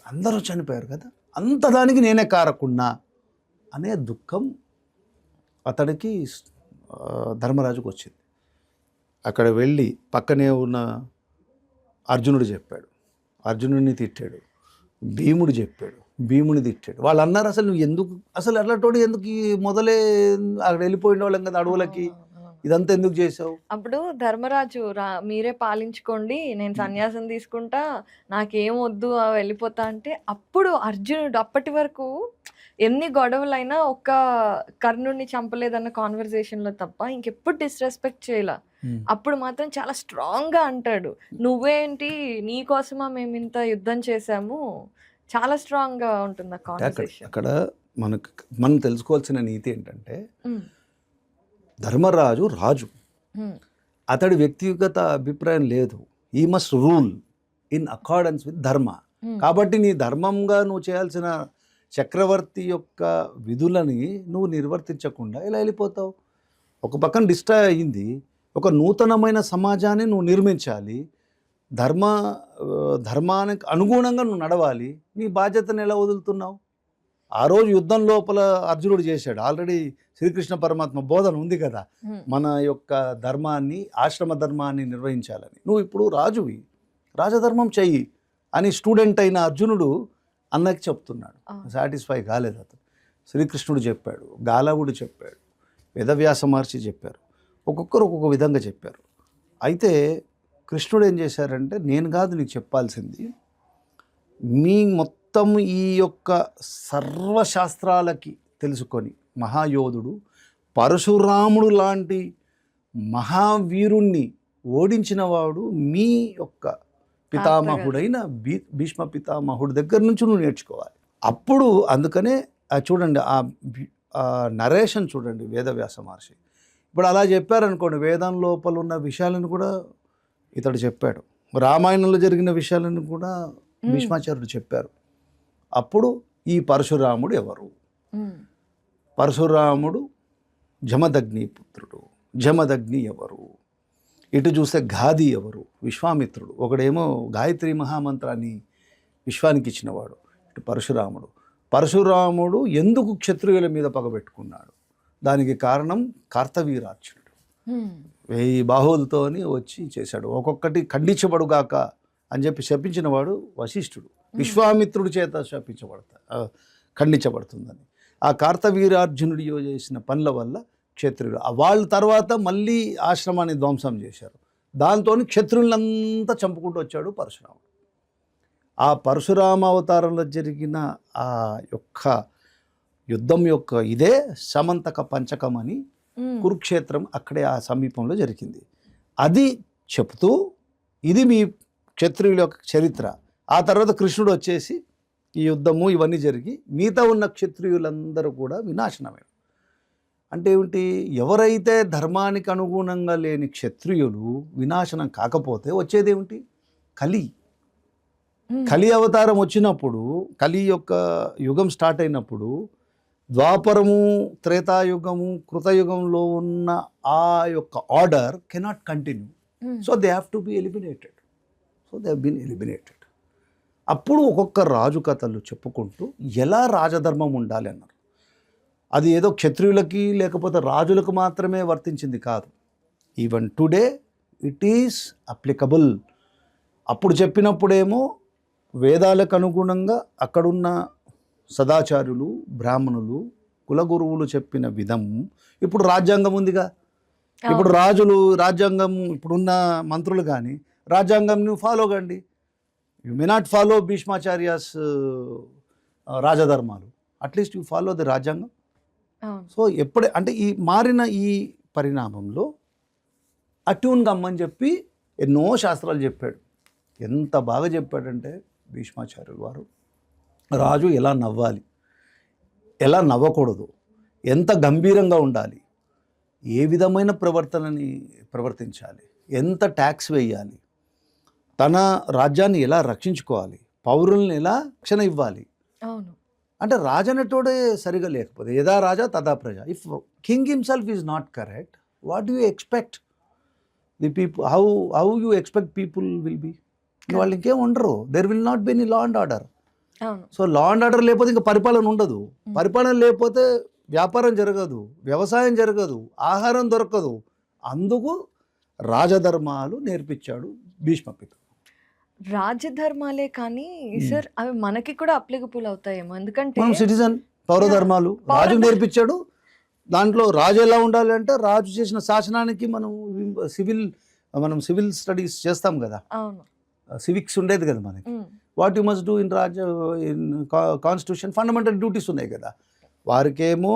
అందరూ చనిపోయారు కదా. అంత దానికి నేనే కారకున్నా అనే దుఃఖం అతడికి ధర్మరాజుకు వచ్చింది. అక్కడ వెళ్ళి పక్కనే ఉన్న అర్జునుడు చెప్పాడు, అర్జునుడిని తిట్టాడు. భీముడు చెప్పాడు, భీముని తిట్టాడు. వాళ్ళు అన్నారు, అసలు నువ్వు ఎందుకు, అసలు అట్లాంటి ఎందుకు మొదలే అక్కడ వెళ్ళిపోయిన వాళ్ళం కదా అడవులకి, ఇదంతా ఎందుకు చేసావు? అప్పుడు ధర్మరాజు మీరే పాలించుకోండి, నేను సన్యాసం తీసుకుంటా, నాకేం వద్దు వెళ్ళిపోతా అంటే, అప్పుడు అర్జునుడు అప్పటి వరకు ఎన్ని గొడవలైనా ఒక్క కర్ణుడిని చంపలేదన్న కాన్వర్జేషన్లో తప్ప ఇంకెప్పుడు డిస్రెస్పెక్ట్ చేయాల. అప్పుడు మాత్రం చాలా స్ట్రాంగ్గా అంటాడు, నువ్వేంటి నీ కోసమా మేము ఇంత యుద్ధం చేశాము, చాలా స్ట్రాంగ్గా ఉంటుంది ఆ కాన్వర్జేషన్. అక్కడ మనం తెలుసుకోవాల్సిన నీతి ఏంటంటే, ధర్మరాజు రాజు, అతడి వ్యక్తిగత అభిప్రాయం లేదు. ఈ must rule in accordance with ధర్మ. కాబట్టి నీ ధర్మంగా నువ్వు చేయాల్సిన చక్రవర్తి యొక్క విధులని నువ్వు నిర్వర్తించకుండా ఇలా వెళ్ళిపోతావు. ఒక పక్కన డిస్ట్రాయ్ అయ్యింది. ఒక నూతనమైన సమాజాన్ని నువ్వు నిర్మించాలి, ధర్మానికి అనుగుణంగా నువ్వు నడవాలి. నీ బాధ్యతను ఎలా వదులుతున్నావు? ఆ రోజు యుద్ధం లోపల అర్జునుడు చేశాడు. ఆల్రెడీ శ్రీకృష్ణ పరమాత్మ బోధన ఉంది కదా, మన యొక్క ధర్మాన్ని, ఆశ్రమ ధర్మాన్ని నిర్వహించాలని. నువ్వు ఇప్పుడు రాజువి, రాజధర్మం చెయ్యి అని స్టూడెంట్ అయిన అర్జునుడు అన్నకి చెప్తున్నాడు. సాటిస్ఫై కాలేదు అతను. శ్రీకృష్ణుడు చెప్పాడు, గాలవుడు చెప్పాడు, వేదవ్యాస మహర్షి చెప్పారు, ఒక్కొక్కరు ఒక్కొక్క విధంగా చెప్పారు. అయితే కృష్ణుడు ఏం చేశారంటే, నేను కాదు నీకు చెప్పాల్సింది, మీ మొత్తం ఈ యొక్క సర్వశాస్త్రాలకి తెలుసుకొని మహాయోధుడు పరశురాముడు లాంటి మహావీరుణ్ణి ఓడించిన వాడు మీ యొక్క పితామహుడైన భీష్మ పితామహుడి దగ్గర నుంచి నువ్వు నేర్చుకోవాలి. అప్పుడు అందుకనే చూడండి ఆ నరేషన్ చూడండి వేదవ్యాస మహర్షి. ఇప్పుడు అలా చెప్పారనుకోండి, వేదం లోపల ఉన్న విషయాలను కూడా ఇతడు చెప్పాడు, రామాయణంలో జరిగిన విషయాలను కూడా భీష్మాచార్యుడు చెప్పారు. అప్పుడు ఈ పరశురాముడు ఎవరు? పరశురాముడు జమదగ్ని పుత్రుడు. జమదగ్ని ఎవరు? ఇటు చూస్తే గాది ఎవరు? విశ్వామిత్రుడు. ఒకడేమో గాయత్రి మహామంత్రాన్ని విశ్వానికి ఇచ్చినవాడు, ఇటు పరశురాముడు. పరశురాముడు ఎందుకు క్షత్రియుల మీద పగబెట్టుకున్నాడు? దానికి కారణం కార్తవీరార్జునుడు. 1000 బాహువులతోని వచ్చి చేశాడు. ఒక్కొక్కటి ఖండించబడుగాక అని చెప్పి శపించిన వాడు వశిష్ఠుడు. విశ్వామిత్రుడి చేత ఖండించబడుతుందని. ఆ కార్తవీరార్జునుడి చేసిన పనుల వల్ల క్షత్రియులు వాళ్ళ తర్వాత మళ్ళీ ఆశ్రమాన్ని ధ్వంసం చేశారు. దాంతో క్షత్రులంతా చంపుకుంటూ వచ్చాడు పరశురాముడు. ఆ పరశురామ అవతారంలో జరిగిన ఆ యొక్క యుద్ధం యొక్క ఇదే సమంతక పంచకం అని కురుక్షేత్రం అక్కడే ఆ సమీపంలో జరిగింది. అది చెప్తూ ఇది మీ క్షత్రియుల యొక్క చరిత్ర. ఆ తర్వాత కృష్ణుడు వచ్చేసి ఈ యుద్ధము ఇవన్నీ జరిగి మిగతా ఉన్న క్షత్రియులందరూ కూడా వినాశనమే. అంటే ఏమిటి? ఎవరైతే ధర్మానికి అనుగుణంగా లేని క్షత్రియులు వినాశనం కాకపోతే వచ్చేదేమిటి? కలి అవతారం వచ్చినప్పుడు, కలి యొక్క యుగం స్టార్ట్ అయినప్పుడు, ద్వాపరము, త్రేతాయుగము, కృతయుగంలో ఉన్న ఆ యొక్క order cannot continue. So they have to be eliminated. So they have been eliminated. అప్పుడు ఒక్కొక్క రాజు కథలు చెప్పుకుంటూ ఎలా రాజధర్మం ఉండాలి అన్నారు. అది ఏదో క్షత్రియులకి లేకపోతే రాజులకు మాత్రమే వర్తించింది కాదు. Even today it is applicable. అప్పుడు చెప్పినప్పుడేమో వేదాలకు అనుగుణంగా అక్కడున్న సదాచార్యులు, బ్రాహ్మణులు, కులగురువులు చెప్పిన విధం. ఇప్పుడు రాజ్యాంగం ఉందిగా, ఇప్పుడు రాజ్యాంగం, ఇప్పుడున్న మంత్రులు కానీ రాజ్యాంగంని ఫాలో కండి. You may not follow Bhishmacharya's రాజధర్మాలు, అట్లీస్ట్ యు ఫాలో ది రాజ్యాంగం. సో ఎప్పుడే అంటే ఈ మారిన ఈ పరిణామంలో అట్యూన్ గమ్మని చెప్పి ఎన్నో శాస్త్రాలు చెప్పాడు. ఎంత బాగా చెప్పాడంటే భీష్మాచార్యులు వారు, రాజు ఎలా నవ్వాలి, ఎలా నవ్వకూడదు, ఎంత గంభీరంగా ఉండాలి, ఏ విధమైన ప్రవర్తించాలి, ఎంత ట్యాక్స్ వేయాలి, తన రాజ్యాన్ని ఎలా రక్షించుకోవాలి, పౌరుల్ని ఎలా రక్షణ ఇవ్వాలి. అవును. అంటే రాజనటోడే సరిగా లేకపోతే యథా రాజా తదా ప్రజ. If king himself is not correct, what do you expect the people? How you expect people will be? వాళ్ళు ఇంకేం ఉండరు. There will not be any law and order. So law and order లేకపోతే ఇంకా పరిపాలన ఉండదు. పరిపాలన లేకపోతే వ్యాపారం జరగదు, వ్యవసాయం జరగదు, ఆహారం దొరకదు. అందుకు రాజధర్మాలు నేర్పించాడు భీష్మపిత. రాజధర్మాలే కానీ సార్ అవి మనకి కూడా అప్లికబుల్ అవుతాయేమో, ఎందుకంటే మనం సిటిజన్, పౌరధర్మాలు రాజు నేర్పించాడు, దాంట్లో రాజు ఎలా ఉండాలి అంటే రాజు చేసిన శాసనానికి మనం సివిల్ స్టడీస్ చేస్తాం కదా, అవును. సివిక్స్ ఉండేది కదా మనకి. Um, what you must do in constitution fundamental duties ఉన్నాయి కదా. వారికేమో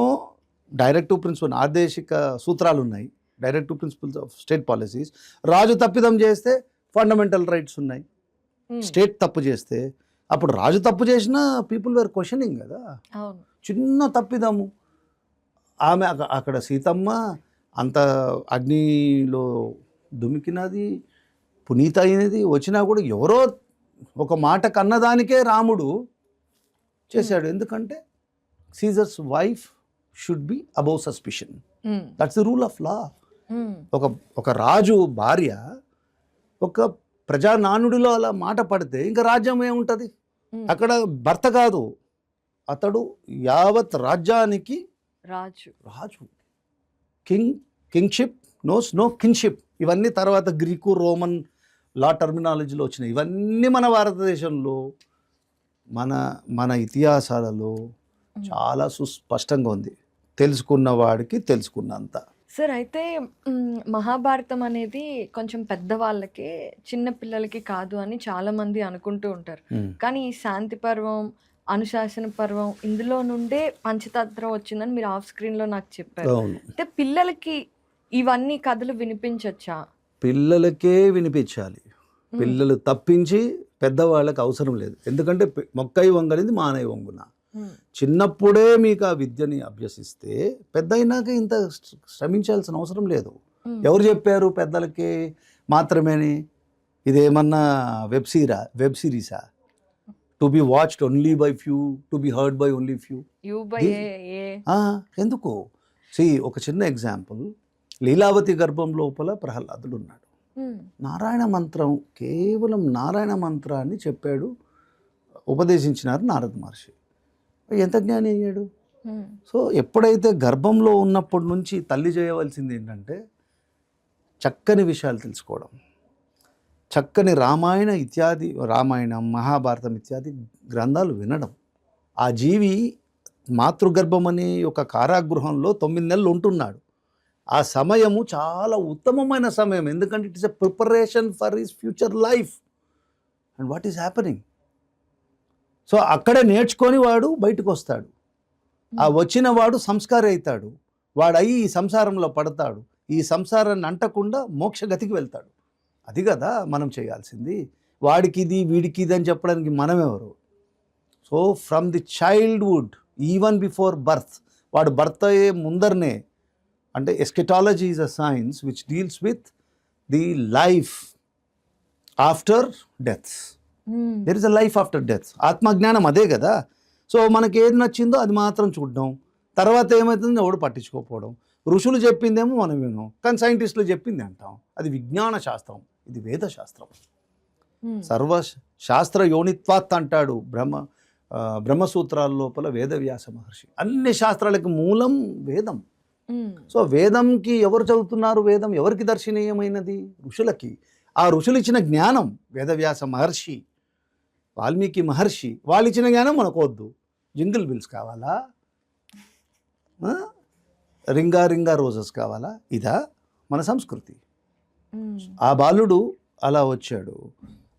డైరెక్టివ్ ప్రిన్సిపల్ ఆదేశిక సూత్రాలు ఉన్నాయి, directive principles of state policies. రాజు తప్పిదం చేస్తే ఫండమెంటల్ రైట్స్ ఉన్నాయి. స్టేట్ తప్పు చేస్తే అప్పుడు రాజు తప్పు చేసినా పీపుల్ వేర్ క్వశ్చనింగ్ కదా. అవును. చిన్న తప్పిదము, ఆమె అక్కడ సీతమ్మ అంత అగ్నిలో దుమికినది, పునీత అయినది, వచ్చినా కూడా ఎవరో ఒక మాట కన్నదానికే రాముడు చేశాడు. ఎందుకంటే Caesar's wife should be above suspicion. That's the rule of law. ఒక రాజు భార్య ఒక ప్రజానానుడిలో అలా మాట పడితే ఇంకా రాజ్యం ఏముంటుంది? అక్కడ భర్త కాదు, అతడు యావత్ రాజ్యానికి రాజు. Kingship knows no kinship. ఇవన్నీ తర్వాత గ్రీకు రోమన్ లా టర్మినాలజీలో వచ్చినాయి. ఇవన్నీ మన భారతదేశంలో మన ఇతిహాసాలలో చాలా సుస్పష్టంగా ఉంది, తెలుసుకున్న వాడికి తెలుసుకున్నంత. సార్, అయితే మహాభారతం అనేది కొంచెం పెద్దవాళ్ళకి, చిన్న పిల్లలకి కాదు అని చాలా మంది అనుకుంటూ ఉంటారు. కానీ ఈ శాంతి పర్వం, అనుశాసన పర్వం, ఇందులో నుండే పంచతంత్రం వచ్చిందని మీరు ఆఫ్ స్క్రీన్లో నాకు చెప్పారు. అయితే పిల్లలకి ఇవన్నీ కథలు వినిపించచ్చా? పిల్లలకే వినిపించాలి. పిల్లలు తప్పించి పెద్దవాళ్ళకి అవసరం లేదు. ఎందుకంటే మొక్కై వంగనిది మానై వంగున. చిన్నప్పుడే మీకు ఆ విద్యని అభ్యసిస్తే పెద్ద అయినాక ఇంత శ్రమించాల్సిన అవసరం లేదు. ఎవరు చెప్పారు పెద్దలకి మాత్రమేని? ఇదేమన్నా వెబ్ సిరీసా? To be watched only by few, to be heard by only few. ఎందుకు? ఒక చిన్న ఎగ్జాంపుల్, లీలావతి గర్భం లోపల ప్రహ్లాదుడు ఉన్నాడు. నారాయణ మంత్రం, కేవలం నారాయణ మంత్రాన్ని చెప్పాడు, ఉపదేశించినారు నారద మహర్షి. ఎంత జ్ఞాని అయ్యాడు. సో ఎప్పుడైతే గర్భంలో ఉన్నప్పటి నుంచి తల్లి చేయవలసింది ఏంటంటే చక్కని విషయాలు తెలుసుకోవడం, చక్కని రామాయణం, మహాభారతం ఇత్యాది గ్రంథాలు వినడం. ఆ జీవి మాతృగర్భం అనే ఒక కారాగృహంలో 9 నెలలు ఉంటున్నాడు. ఆ సమయము చాలా ఉత్తమమైన సమయం, ఎందుకంటే it is a preparation for his future life and what is happening. So అక్కడే నేర్చుకొని వాడు బయటకు వస్తాడు. ఆ వచ్చిన వాడు సంస్కారి అవుతాడు. వాడు అయ్యి ఈ సంసారంలో పడతాడు. ఈ సంసారాన్ని అంటకుండా మోక్షగతికి వెళ్తాడు. అది కదా మనం చేయాల్సింది. వాడికి ఇది వీడికి ఇది అని చెప్పడానికి మనం ఎవరు? So from the childhood, even before birth, వాడు బర్త్ అయ్యే ముందరనే, అంటే eschatology is a science which deals with the life after deaths. There is a life after death. ఆత్మజ్ఞానం అదే కదా. సో మనకి ఏది నచ్చిందో అది మాత్రం చూడడం, తర్వాత ఏమవుతుందో ఎవడు పట్టించుకోకపోవడం. ఋషులు చెప్పిందేమో మనం వినాం, కానీ సైంటిస్టులు చెప్పింది అంటాం. అది విజ్ఞాన శాస్త్రం, ఇది వేద శాస్త్రం. సర్వశాస్త్ర యోనిత్వాత్ అంటాడు బ్రహ్మసూత్రాల లోపల వేదవ్యాస మహర్షి. అన్ని శాస్త్రాలకు మూలం వేదం. సో వేదంకి ఎవరు చదువుతున్నారు? వేదం ఎవరికి దర్శనీయమైనది? ఋషులకి. ఆ ఋషులు ఇచ్చిన జ్ఞానం, వేదవ్యాస మహర్షి, వాల్మీకి మహర్షి, వాళ్ళు ఇచ్చిన జ్ఞానం మనకు వద్దు. జింగిల్ బిల్స్ కావాలా? రింగా రోజెస్ కావాలా? ఇదా మన సంస్కృతి? ఆ బాలుడు అలా వచ్చాడు.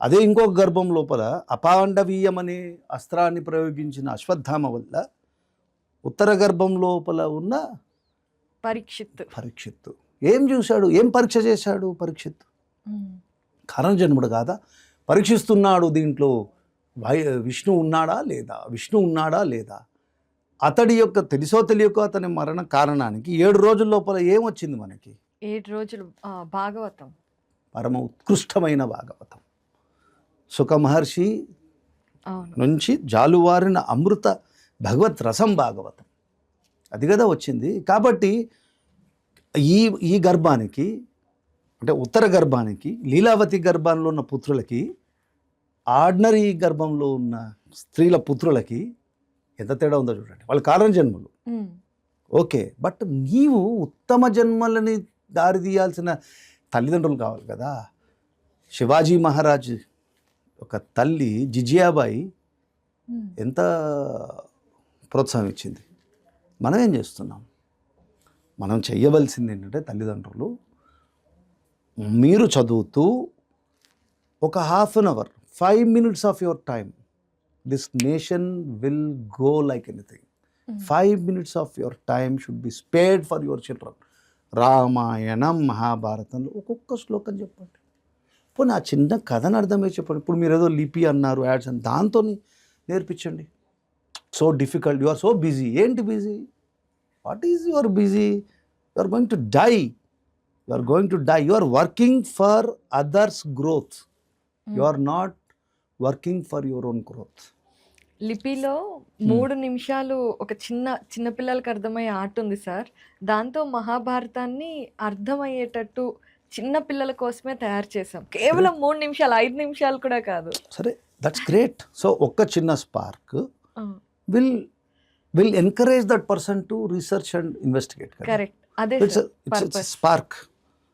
అదే ఇంకొక గర్భం లోపల అపాండవీయం అనే అస్త్రాన్ని ప్రయోగించిన అశ్వత్థామ వల్ల ఉత్తర గర్భం లోపల ఉన్న పరీక్షిత్తు ఏం చూశాడు? ఏం పరీక్ష చేశాడు పరీక్షిత్తు? కారణజన్ముడు కాదా? పరీక్షిస్తున్నాడు దీంట్లో విష్ణు ఉన్నాడా లేదా. అతడి యొక్క తెలుసో తెలియకో అతని మరణ కారణానికి 7 రోజుల లోపల ఏమొచ్చింది మనకి? 7 రోజులు భాగవతం, పరమ ఉత్కృష్టమైన భాగవతం. సుఖ మహర్షి నుంచి జాలువారిన అమృత భగవత్ రసం భాగవతం, అది కదా వచ్చింది. కాబట్టి ఈ గర్భానికి, అంటే ఉత్తర గర్భానికి, లీలావతి గర్భంలో ఉన్న పుత్రులకి, ఆర్డినరీ గర్భంలో ఉన్న స్త్రీల పుత్రులకి ఎంత తేడా ఉందో చూడండి. వాళ్ళ కారణ జన్మలు ఓకే, బట్ నీవు ఉత్తమ జన్మలని దారి తీయాల్సిన తల్లిదండ్రులు కావాలి కదా. శివాజీ మహారాజ్ ఒక తల్లి జిజియాబాయి ఎంత ప్రోత్సాహం ఇచ్చింది. మనం ఏం చేస్తున్నాం? మనం చెయ్యవలసింది ఏంటంటే తల్లిదండ్రులు, మీరు చదువుతూ ఒక half an hour 5 minutes of your time, this nation will go like anything. 5 minutes of your time should be spared for your children. Ramayanam, మహాభారతంలో ఒక్కొక్క శ్లోకం చెప్పండి. పోనీ ఆ చిన్న కథను అర్థమై చెప్పండి. ఇప్పుడు మీరు ఏదో లిపి అన్నారు, యాడ్స్ అని, దాంతో నేర్పించండి. So difficult, you are so busy. ఏంటి busy? What is your busy? You are going to die. You are going to die. You are working for others growth. You are not working for your own growth. లిపిలో 3 నిమిషాలు ఒక చిన్న పిల్లలకి అర్థమయ్యే art ఉంది sir. దాంతో మహాభారతాన్ని అర్థమయ్యేటట్టు చిన్న పిల్లల కోసమే తయారు చేసాం. కేవలం 3 నిమిషాలు, 5 నిమిషాలు కూడా కాదు. సరే, దట్స్ గ్రేట్. సో ఒక్క చిన్న spark will encourage that person to research and investigate. Correct, అదే ఇట్స్ స్పార్క్.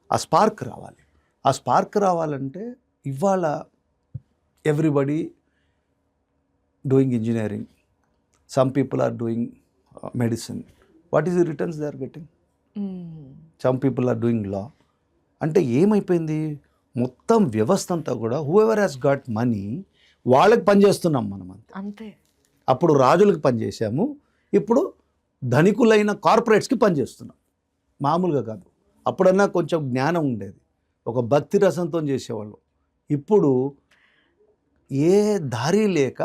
ఆ స్పార్క్ రావాలి. ఆ స్పార్క్ రావాలంటే ఇవాళ everybody doing engineering, some people are doing medicine. What is the returns they are getting? Some people are doing law. అంటే ఏమైపోయింది? మొత్తం వ్యవస్థ అంతా కూడా whoever has got money వాళ్ళకి పనిచేస్తున్నాం మనం అంతే. అప్పుడు రాజులకు పనిచేసాము, ఇప్పుడు ధనికులైన కార్పొరేట్స్కి పనిచేస్తున్నాం. మామూలుగా కాదు. అప్పుడన్నా కొంచెం జ్ఞానం ఉండేది, ఒక భక్తి రసంతో చేసేవాళ్ళు. ఇప్పుడు ఏ దారి లేక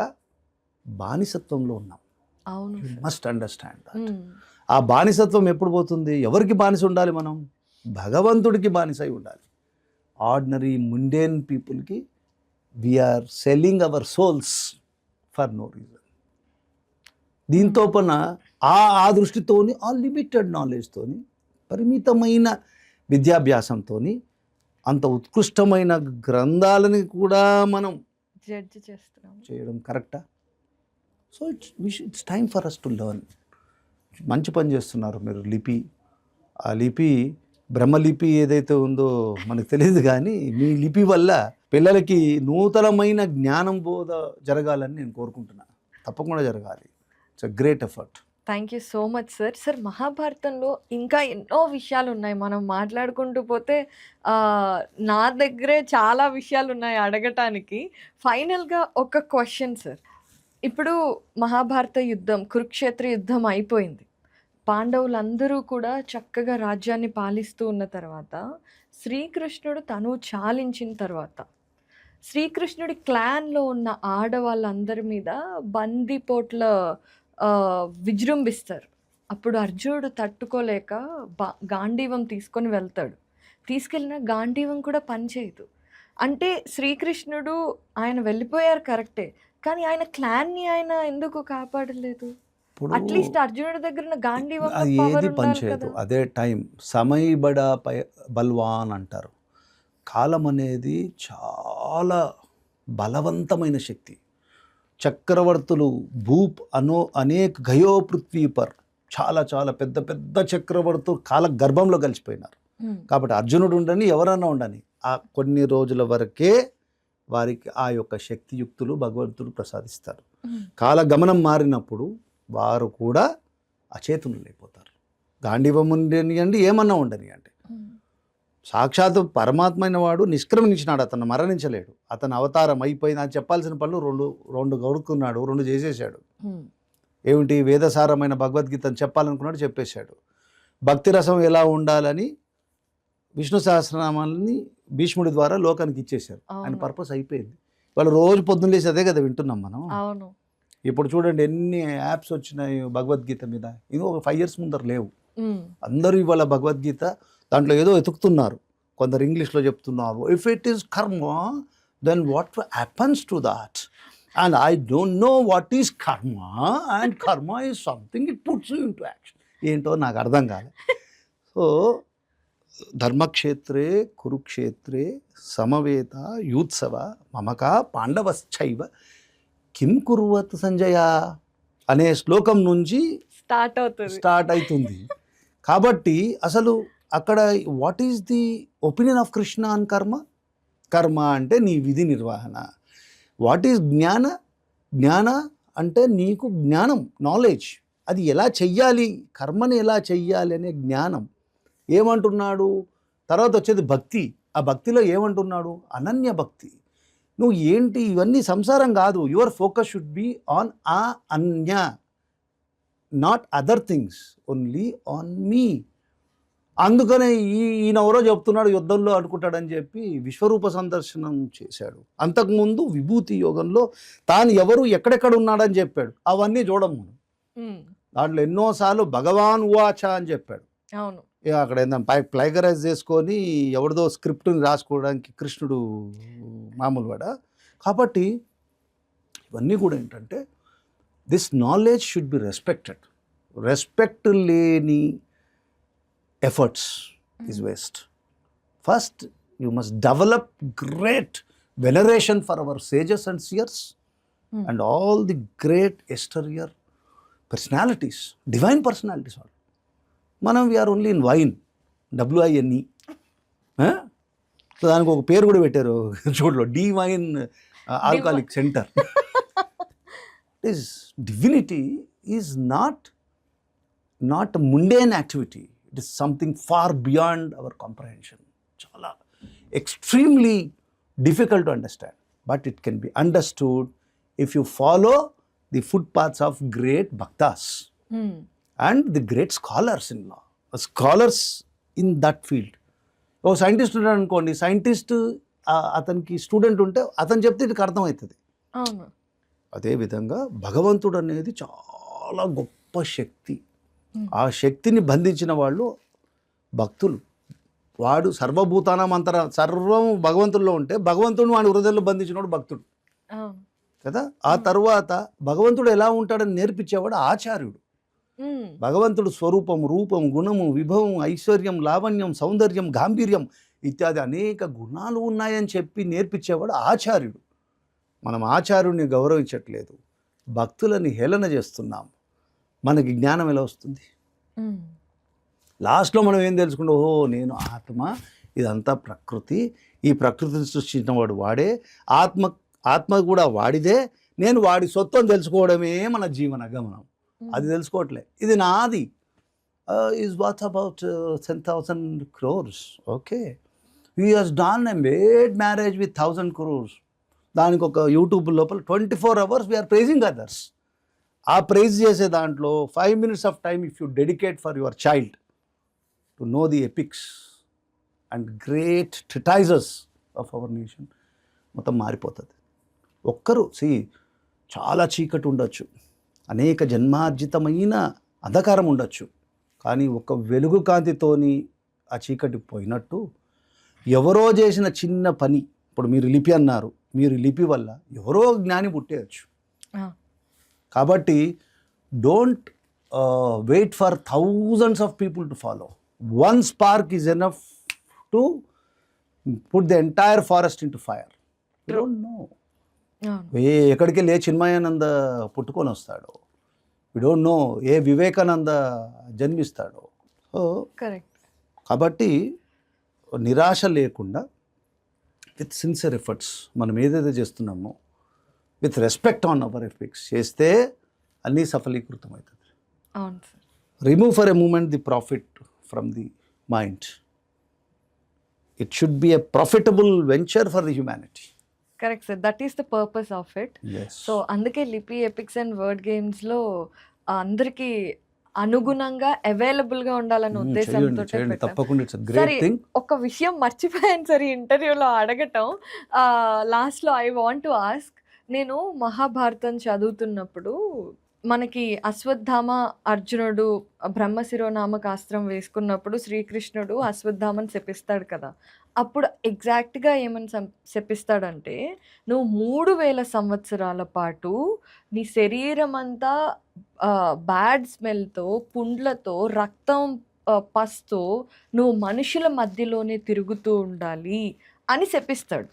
బానిసత్వంలో ఉన్నాం. అవును, మస్ట్ అండర్స్టాండ్ దట్. ఆ బానిసత్వం ఎప్పుడు పోతుంది? ఎవరికి బానిస ఉండాలి మనం? భగవంతుడికి బానిస అయి ఉండాలి. ఆర్డినరీ ముండేన్ పీపుల్కి we are selling our souls for no reason. దీంతో పైన ఆ దృష్టితోని, ఆ లిమిటెడ్ నాలెడ్జ్తోని, పరిమితమైన విద్యాభ్యాసంతో అంత ఉత్కృష్టమైన గ్రంథాలని కూడా మనం జడ్జి చేస్తున్నాం చేయడం కరెక్టా? So it's time for us to learn. మంచి పని చేస్తున్నారు మీరు. లిపి, ఆ లిపి బ్రహ్మలిపి ఏదైతే ఉందో మనకు తెలియదు, కానీ మీ లిపి వల్ల పిల్లలకి నూతనమైన జ్ఞానం బోధ జరగాలని నేను కోరుకుంటున్నాను. తప్పకుండా జరగాలి. It's a great effort. Thank you so much sir. Sir, మహాభారతంలో ఇంకా ఎన్నో విషయాలు ఉన్నాయి. మనం మాట్లాడుకుంటూ పోతే నా దగ్గరే చాలా విషయాలు ఉన్నాయి అడగటానికి. ఫైనల్గా ఒక క్వశ్చన్ సార్. ఇప్పుడు మహాభారత యుద్ధం, కురుక్షేత్ర యుద్ధం అయిపోయింది. పాండవులందరూ కూడా చక్కగా రాజ్యాన్ని పాలిస్తూ ఉన్న తర్వాత శ్రీకృష్ణుడు తను చాలించిన తర్వాత శ్రీకృష్ణుడి క్లాన్లో ఉన్న ఆడవాళ్ళందరి మీద బందిపోట్ల విజృంభిస్తారు. అప్పుడు అర్జునుడు తట్టుకోలేక గాంధీవం తీసుకొని వెళ్తాడు. తీసుకెళ్ళిన గాంధీవం కూడా పనిచేయదు. అంటే శ్రీకృష్ణుడు ఆయన వెళ్ళిపోయారు కరెక్టే, కానీ ఆయన క్లాన్ని ఆయన ఎందుకు కాపాడలేదు? అట్లీస్ట్ అర్జునుడి దగ్గర గాంధీవం ఏది పనిచేయదు. అదే టైం సమయ బడా బల్వాన్ అంటారు. కాలం అనేది చాలా బలవంతమైన శక్తి. చక్రవర్తులు అనేక గయో పృథ్వీ పర్, చాలా చాలా పెద్ద పెద్ద చక్రవర్తులు కాల గర్భంలో కలిసిపోయినారు. కాబట్టి అర్జునుడు ఉండని, ఎవరన్నా ఉండని, ఆ కొన్ని రోజుల వరకే వారికి ఆ యొక్క శక్తియుక్తులు భగవంతుడు ప్రసాదిస్తారు. కాల గమనం మారినప్పుడు వారు కూడా అచేతనులైపోతారు. గాంధీవం ఉండనియండి, ఏమన్నా ఉండనియండి. సాక్షాత్ పరమాత్మ అయిన వాడు నిష్క్రమించినాడు, అతను మరణించలేడు. అతను అవతారం అయిపోయింది. అది చెప్పాల్సిన పనులు రెండు గౌరుకున్నాడు, 2 చేసేసాడు. ఏమిటి? వేదసారమైన భగవద్గీతను చెప్పాలనుకున్నాడు, చెప్పేశాడు. భక్తి రసం ఎలా ఉండాలని విష్ణు సహస్రనామాలని భీష్ముడి ద్వారా లోకానికి ఇచ్చేశారు. ఆయన పర్పస్ అయిపోయింది. వాళ్ళు రోజు పొద్దున్న లేసి అదే కదా వింటున్నాం మనం. అవును. ఇప్పుడు చూడండి ఎన్ని యాప్స్ వచ్చినాయి భగవద్గీత మీద. ఇది ఒక 5 years ముందర లేవు. అందరూ ఇవాళ భగవద్గీత దాంట్లో ఏదో ఎతుకుతున్నారు. కొందరు ఇంగ్లీష్లో చెప్తున్నారు, if it is karma then what happens to that, and I don't know what is karma, and karma is something it puts you into action. ఏంటో నాకు అర్థం కాలే. సో ధర్మక్షేత్రే కురుక్షేత్రే సమవేత యూత్సవ మమకా పాండవశ్చైవ కిం కుర్వత్ సంజయ అనే శ్లోకం నుంచి స్టార్ట్ అవుతుంది. కాబట్టి అసలు అక్కడ what is the opinion of Krishna on కర్మ? కర్మ అంటే నీ విధి నిర్వహణ. వాట్ ఈస్ జ్ఞాన? జ్ఞాన అంటే నీకు జ్ఞానం, నాలెడ్జ్. అది ఎలా చెయ్యాలి, కర్మని ఎలా చెయ్యాలి అనే జ్ఞానం. ఏమంటున్నాడు తర్వాత వచ్చేది భక్తి. ఆ భక్తిలో ఏమంటున్నాడు, అనన్య భక్తి. నువ్వు ఏంటి ఇవన్నీ సంసారం కాదు, your focus should be on ఆ అన్య, not other things, only on me. అందుకనే ఈయన ఎవరో చెప్తున్నాడు యుద్ధంలో అనుకుంటాడని చెప్పి విశ్వరూప సందర్శనం చేశాడు. అంతకుముందు విభూతి యోగంలో తాను ఎవరు ఎక్కడెక్కడ ఉన్నాడని చెప్పాడు. అవన్నీ చూడం మనం. దాంట్లో ఎన్నోసార్లు భగవాన్ ఉవాచ అని చెప్పాడు. అవును, అక్కడ ఏంటంటే ప్లైగరైజ్ చేసుకొని ఎవరిదో స్క్రిప్ట్ని రాసుకోవడానికి కృష్ణుడు మామూలు వాడ. కాబట్టి ఇవన్నీ కూడా ఏంటంటే this knowledge should be respected. Respect లేని efforts is waste. First you must develop great veneration for our sages and seers and all the great exterior personalities, divine personalities. వాళ్ళు మనం we are only in wine, WINE. So దానికి ఒక పేరు కూడా పెట్టారు చూడలో, divine alcoholic centre. Is divinity is not mundane activity. It is something far beyond our comprehension. చాలా extremely difficult to understand, but it can be understood if you follow the foot paths of great bhaktas and the great scholars in law, scholars in that field. ఓ scientist ఉన్నాడు అనుకోండి, scientist అతనికి student ఉంటే అతను చెప్తే ఇటు అర్థమవుతుంది. అదేవిధంగా భగవంతుడు అనేది చాలా గొప్ప శక్తి. ఆ శక్తిని బంధించిన వాళ్ళు భక్తులు. వాడు సర్వభూతానం అంతర సర్వం భగవంతుల్లో ఉంటే భగవంతుడు వాడి హృదయంలో బంధించినవాడు భక్తుడు కదా. ఆ తర్వాత భగవంతుడు ఎలా ఉంటాడని నేర్పించేవాడు ఆచార్యుడు. భగవంతుడు స్వరూపం, రూపం, గుణము, విభవం, ఐశ్వర్యం, లావణ్యం, సౌందర్యం, గాంభీర్యం ఇత్యాది అనేక గుణాలు ఉన్నాయని చెప్పి నేర్పించేవాడు ఆచార్యుడు. మనం ఆచార్యుడిని గౌరవించట్లేదు, భక్తులని హేళన చేస్తున్నాం. మనకి జ్ఞానం ఎలా వస్తుంది? లాస్ట్లో మనం ఏం తెలుసుకుంటాం, ఓహో నేను ఆత్మ, ఇదంతా ప్రకృతి, ఈ ప్రకృతిని సృష్టించిన వాడు వాడే, ఆత్మ కూడా వాడిదే, నేను వాడి సొత్తు అని తెలుసుకోవడమే మన జీవన గమనం. అది తెలుసుకోవట్లే, ఇది నాది. Is what about 10,000 crores? Okay, he has done a made marriage with 1,000 crores. దానికి ఒక యూట్యూబ్ లోపల 24 hours వీఆర్ ప్రైజింగ్ అదర్స్. ఆ ప్రైజ్ చేసే దాంట్లో 5 minutes of time if you dedicate for your child to know the epics and great treatises of our nation, మొత్తం మారిపోతుంది. ఒక్కరు చాలా చీకటి ఉండొచ్చు, అనేక జన్మార్జితమైన అంధకారం ఉండొచ్చు, కానీ ఒక వెలుగు కాంతితోని ఆ చీకటి పోయినట్టు ఎవరో చేసిన చిన్న పని, ఇప్పుడు మీరు లిపి అన్నారు, మీరు లిపి వల్ల ఎవరో జ్ఞాని పుట్టేయచ్చు. కాబట్టి don't wait for thousands of people to follow. One spark is enough to put the entire forest into fire. You don't know. ఎక్కడికి లే చిన్మయానంద పుట్టుకొని వస్తాడో, వి డోంట్ నో ఏ వివేకానంద జన్మిస్తాడో. కరెక్ట్. కాబట్టి నిరాశ లేకుండా విత్ సిన్సియర్ ఎఫర్ట్స్ మనం ఏదైతే చేస్తున్నామో with respect on our epics చేస్తే అన్నీ సఫలీకృతం అవుతుంది. అవును sir. Remove for a moment the profit from the mind. It should be a profitable venture for the humanity. Correct sir, that is the purpose of it. So అందుకే Lipi epics and word గేమ్స్లో అందరికీ అనుగుణంగా అవైలబుల్గా ఉండాలనే ఉద్దేశంతో సరే. ఒక విషయం మర్చిపోయాను సార్ ఈ ఇంటర్వ్యూలో అడగటం. లాస్ట్లో ఐ వాంట్ టు ఆస్క్, నేను మహాభారతం చదువుతున్నప్పుడు మనకి అశ్వత్థామ అర్జునుడు బ్రహ్మశిరోనామక అస్త్రం వేసుకున్నప్పుడు శ్రీకృష్ణుడు అశ్వత్థామని శపిస్తాడు కదా. అప్పుడు ఎగ్జాక్ట్గా ఏమని శపిస్తాడంటే, నువ్వు 3,000 సంవత్సరాల పాటు నీ శరీరం అంతా బ్యాడ్ స్మెల్తో, పుండ్లతో, రక్తం పస్తో నువ్వు మనుషుల మధ్యలోనే తిరుగుతూ ఉండాలి అని శపిస్తాడు.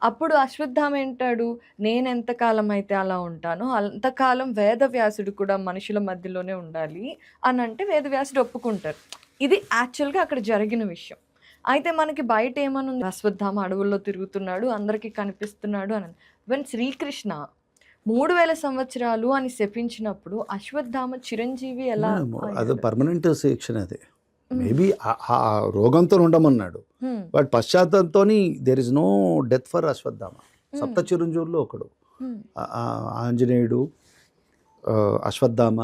అప్పుడు అశ్వత్థామ ఏంటాడు, నేను ఎంతకాలం అయితే అలా ఉంటానో అంతకాలం వేదవ్యాసుడు కూడా మనుషుల మధ్యలోనే ఉండాలి అని అంటే వేదవ్యాసుడు ఒప్పుకుంటారు. ఇది యాక్చువల్గా అక్కడ జరిగిన విషయం. అయితే మనకి బయట ఏమనుంది, అశ్వత్థామ అడవుల్లో తిరుగుతున్నాడు, అందరికీ కనిపిస్తున్నాడు అని. వెన్ శ్రీకృష్ణ 3000 సంవత్సరాలు అని శపించినప్పుడు అశ్వత్థామ చిరంజీవి ఎలా అది అయ్యాడు? పర్మనెంట్ శిక్షణ అది. మేబీ ఆ రోగంతో ఉండమన్నాడు, హ్మ్. బట్ పశ్చాత్తంతో there is no death for Ashwatthama. సప్త చిరంజీవుల్లో ఒకడు. హ్మ్. ఆంజనేయుడు, అశ్వత్థామ,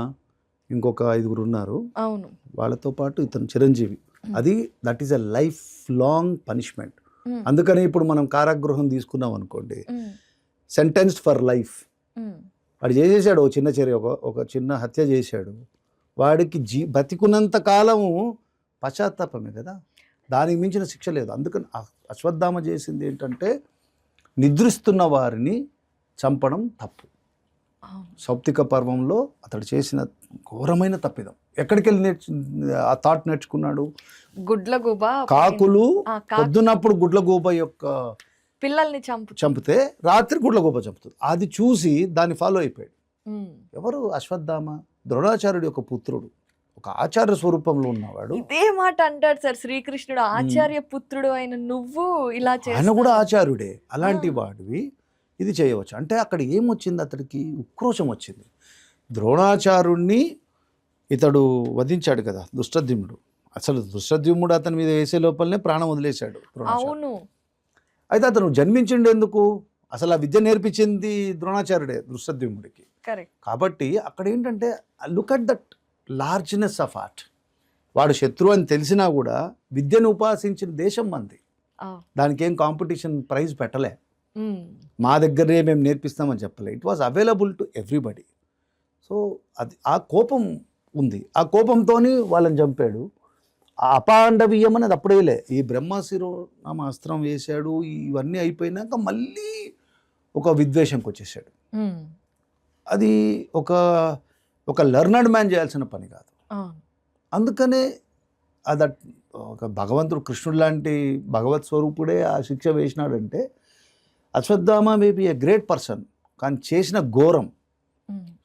ఇంకొక 5 ఉన్నారు. అవును. వాళ్ళతో పాటు ఇతను చిరంజీవి. అది that is a life long punishment. హ్మ్. అందుకని ఇప్పుడు మనం కారాగృహం తీసుకున్నాం అనుకోండి, హ్మ్. Sentenced for life. హ్మ్. వాడు చేసేసాడు ఒక చిన్న చర్య, ఒక చిన్న హత్య చేశాడు. వాడికి బతికున్నంత కాలము పశ్చాత్తాపమే కదా, దానికి మించిన శిక్ష లేదు. అందుకని అశ్వత్థామ చేసింది ఏంటంటే నిద్రిస్తున్న వారిని చంపడం తప్పు. అవును. సౌప్తిక పర్వంలో అతడు చేసిన ఘోరమైన తప్పిదం. ఎక్కడికి వెళ్ళి ఆ థాట్ నేర్చుకున్నాడు? గుడ్లగూబ కాకులు కాకి పొద్దున్నప్పుడు గుడ్లగూబ యొక్క పిల్లల్ని చంపితే రాత్రి గుడ్లగూబ చంపుతుంది. అది చూసి దాన్ని ఫాలో అయిపోయాడు. హ్మ్. ఎవరు? అశ్వత్థామ, ద్రోణాచార్యుడి యొక్క పుత్రుడు, ఒక ఆచార్య స్వరూపంలో ఉన్నవాడు. ఇదే మాట అంటాడు సార్ శ్రీకృష్ణుడు, ఆచార్య పుత్రుడు అయిన నువ్వు ఇలా ఆయన చేస్తావు. కూడా ఆచార్యుడే. అలాంటి వాడివి ఇది చేయవచ్చు అంటే అక్కడ ఏమొచ్చింది? అతడికి ఉక్రోషం వచ్చింది. ద్రోణాచార్యుణ్ణి ఇతడు వధించాడు కదా దుష్టద్యుమ్నుడు. అసలు దుష్టద్యుమ్నుడు అతని మీద వేసే లోపలనే ప్రాణం వదిలేశాడు ద్రోణాచార్యుడు. అవును. అయితే అతను జన్మించిండు ఎందుకు? అసలు ఆ విద్య నేర్పించింది ద్రోణాచార్యుడే దుష్టద్యుమ్నుడికి. కరెక్ట్. కాబట్టి అక్కడ ఏంటంటే look at that largeness of art. వాడు శత్రువు అని తెలిసినా కూడా విద్యను ఉపాసించిన దేశం మంది. దానికి ఏం కాంపిటీషన్ ప్రైజ్ పెట్టలే, మా దగ్గరే మేము నేర్పిస్తామని చెప్పలే. It was available to everybody. So అది ఆ కోపం ఉంది, ఆ కోపంతో వాళ్ళని చంపాడు. ఆ అపాండవీయం అనేది అప్పుడేలే, ఈ బ్రహ్మశిరోనామ అస్త్రం వేశాడు, ఇవన్నీ అయిపోయినాక మళ్ళీ ఒక విద్వేషంకి వచ్చేసాడు. అది ఒక లెర్నర్డ్ మ్యాన్ చేయాల్సిన పని కాదు. అందుకనే అది ఒక భగవంతుడు, కృష్ణుడు లాంటి భగవత్ స్వరూపుడే ఆ శిక్ష వేసినాడంటే Ashwatthama maybe a great person, కానీ చేసిన ఘోరం.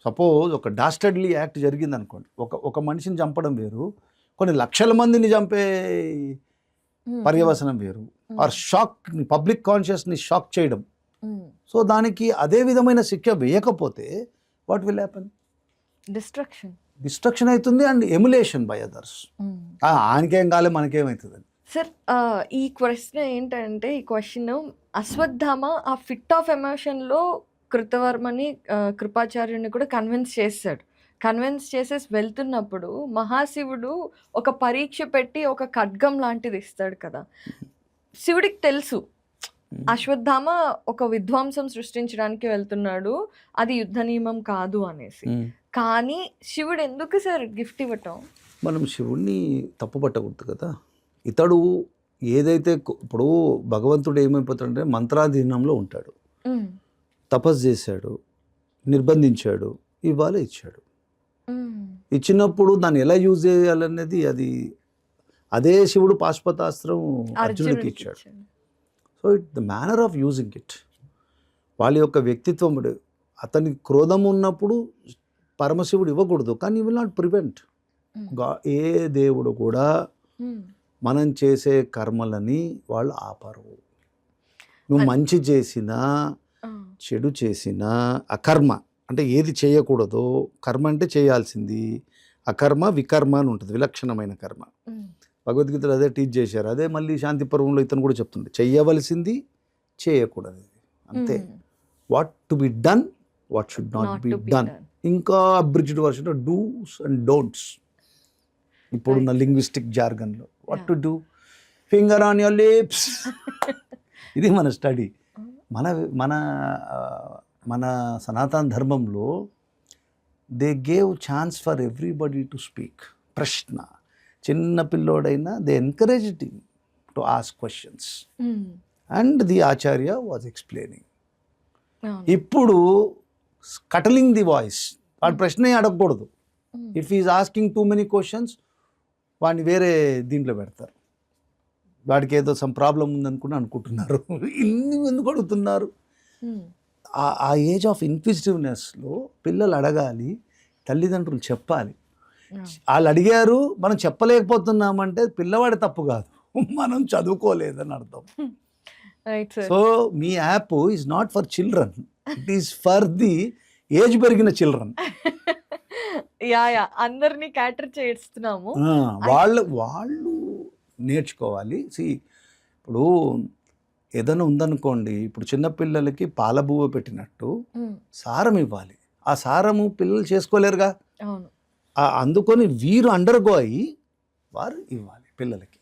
సపోజ్ ఒక డాస్టర్డ్లీ యాక్ట్ జరిగింది అనుకోండి, ఒక మనిషిని చంపడం వేరు, కొన్ని లక్షల మందిని చంపే పర్యవసనం వేరు. ఆర్ షాక్, పబ్లిక్ కాన్షియస్ని షాక్ చేయడం. సో దానికి అదే విధమైన శిక్ష వేయకపోతే వాట్ విల్ హ్యాపన్? డిస్ట్రక్షన్ అవుతుంది అండ్ ఎమ్యులేషన్ బై అదర్స్. ఆయనకేం కాలే మనకేమవుతుంది? సార్ ఈ క్వశ్చన్ ఏంటంటే, ఈ క్వశ్చన్ అశ్వత్థామ ఆ ఫిట్ ఆఫ్ ఎమోషన్లో కృతవర్మని కృపాచార్యుని కూడా కన్విన్స్ చేసేసి వెళ్తున్నప్పుడు మహాశివుడు ఒక పరీక్ష పెట్టి ఒక ఖడ్గం లాంటిది ఇస్తాడు కదా. శివుడికి తెలుసు అశ్వత్థామ ఒక విధ్వంసం సృష్టించడానికి వెళ్తున్నాడు, అది యుద్ధ నియమం కాదు అనేసి. కానీ శివుడు ఎందుకు సార్ గిఫ్ట్ ఇవ్వటం? మనం శివుడిని తప్పు పట్టకూడదు కదా. ఇతడు ఏదైతే ఇప్పుడు భగవంతుడు ఏమైపోతాడంటే మంత్రాధీనంలో ఉంటాడు. తపస్సు చేశాడు, నిర్బంధించాడు, ఇవాళ ఇచ్చాడు. ఇచ్చినప్పుడు దాన్ని ఎలా యూజ్ చేయాలనేది అదే శివుడు పాశుపతాస్త్రం అర్జునుడికి ఇచ్చాడు. So the manner of using it, వాళ్ళ యొక్క వ్యక్తిత్వం. అతని క్రోధం ఉన్నప్పుడు పరమశివుడు ఇవ్వకూడదు, కానీ యూ విల్ నాట్ ప్రివెంట్. ఏ దేవుడు కూడా మనం చేసే కర్మలని వాళ్ళు ఆపరు. నువ్వు మంచి చేసినా చెడు చేసినా అకర్మ అంటే ఏది చేయకూడదో, కర్మ అంటే చేయాల్సింది, అకర్మ వికర్మ అని ఉంటుంది, విలక్షణమైన కర్మ. భగవద్గీతలో అదే టీచ్ చేశారు. అదే మళ్ళీ శాంతి పర్వంలో ఇతను కూడా చెప్తుంది, చెయ్యవలసింది చేయకూడదు, అంతే. What to be done, what should not be done. ఇంకా abridged version dos and don'ts. ఇప్పుడున్న లింగ్విస్టిక్ జార్గన్లో what to do, finger on your lips. ఇది మన స్టడీ. మన సనాతన ధర్మంలో they gave chance for everybody to speak. ప్రశ్న, చిన్న పిల్లోడైనా they encouraged him to ask questions and the acharya was explaining. ఇప్పుడు కటలింగ్ ది వాయిస్, వాడి ప్రశ్నే అడగకూడదు. If is asking too many questions వాడిని వేరే దీంట్లో పెడతారు. వాడికి ఏదో సమ్ ప్రాబ్లం అనుకుంటున్నారు. ఎందుకు అడుగుతున్నారు? ఆ ఏజ్ ఆఫ్ ఇన్క్విజిటివ్నెస్లో పిల్లలు అడగాలి, తల్లిదండ్రులు చెప్పాలి. వాళ్ళు అడిగారు, మనం చెప్పలేకపోతున్నామంటే పిల్లవాడి తప్పు కాదు, మనం చదువుకోలేదని అర్థం. So me app is not for children, it is for the age పెరిగిన చిల్డ్రన్. యా అందరినీ క్యాటర్ చేస్తున్నాము. వాళ్ళు నేర్చుకోవాలి. ఇప్పుడు ఏదైనా ఉందనుకోండి, ఇప్పుడు చిన్నపిల్లలకి పాలబువ్వ పెట్టినట్టు సారం ఇవ్వాలి. ఆ సారము పిల్లలు చేసుకోలేరుగా. అవును. అందుకొని వీరు అండర్గో అయ్యి వారు ఇవ్వాలి పిల్లలకి.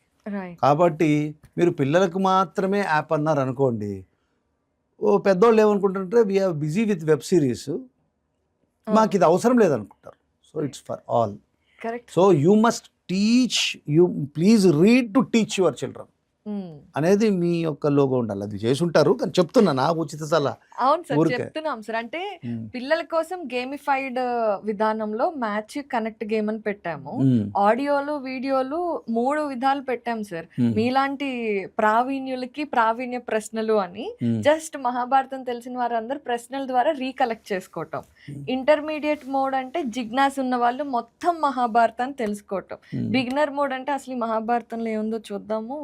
కాబట్టి మీరు పిల్లలకు మాత్రమే యాప్ అన్నారు అనుకోండి, పెద్దోళ్ళు ఏమనుకుంటుంటే we are busy with web series, మాకు ఇది అవసరం లేదనుకుంటారు. So it's for all. Correct. So you must teach, you please read to teach your children అనేది మీ యొక్క లోగో ఉండాలి. అది చేసి ఉంటారు కానీ చెప్తున్నా, నా ఉచిత సలహా. అవును సార్, చెప్తున్నాం సార్. అంటే పిల్లల కోసం గేమిఫైడ్ విధానంలో మ్యాచ్ కనెక్ట్ గేమ్ అని పెట్టాము. ఆడియోలు వీడియోలు 3 విధాలు పెట్టాం సార్. మీలాంటి ప్రావీణ్యులకి ప్రావీణ్య ప్రశ్నలు అని. జస్ట్ మహాభారతం తెలిసిన వారందరూ ప్రశ్నల ద్వారా రీకలెక్ట్ చేసుకోవటం. ఇంటర్మీడియట్ మోడ్ అంటే జిజ్ఞాస ఉన్న వాళ్ళు మొత్తం మహాభారతాన్ని తెలుసుకోవటం. బిగినర్ మోడ్ అంటే అసలు ఈ మహాభారతంలో ఏముందో చూద్దాము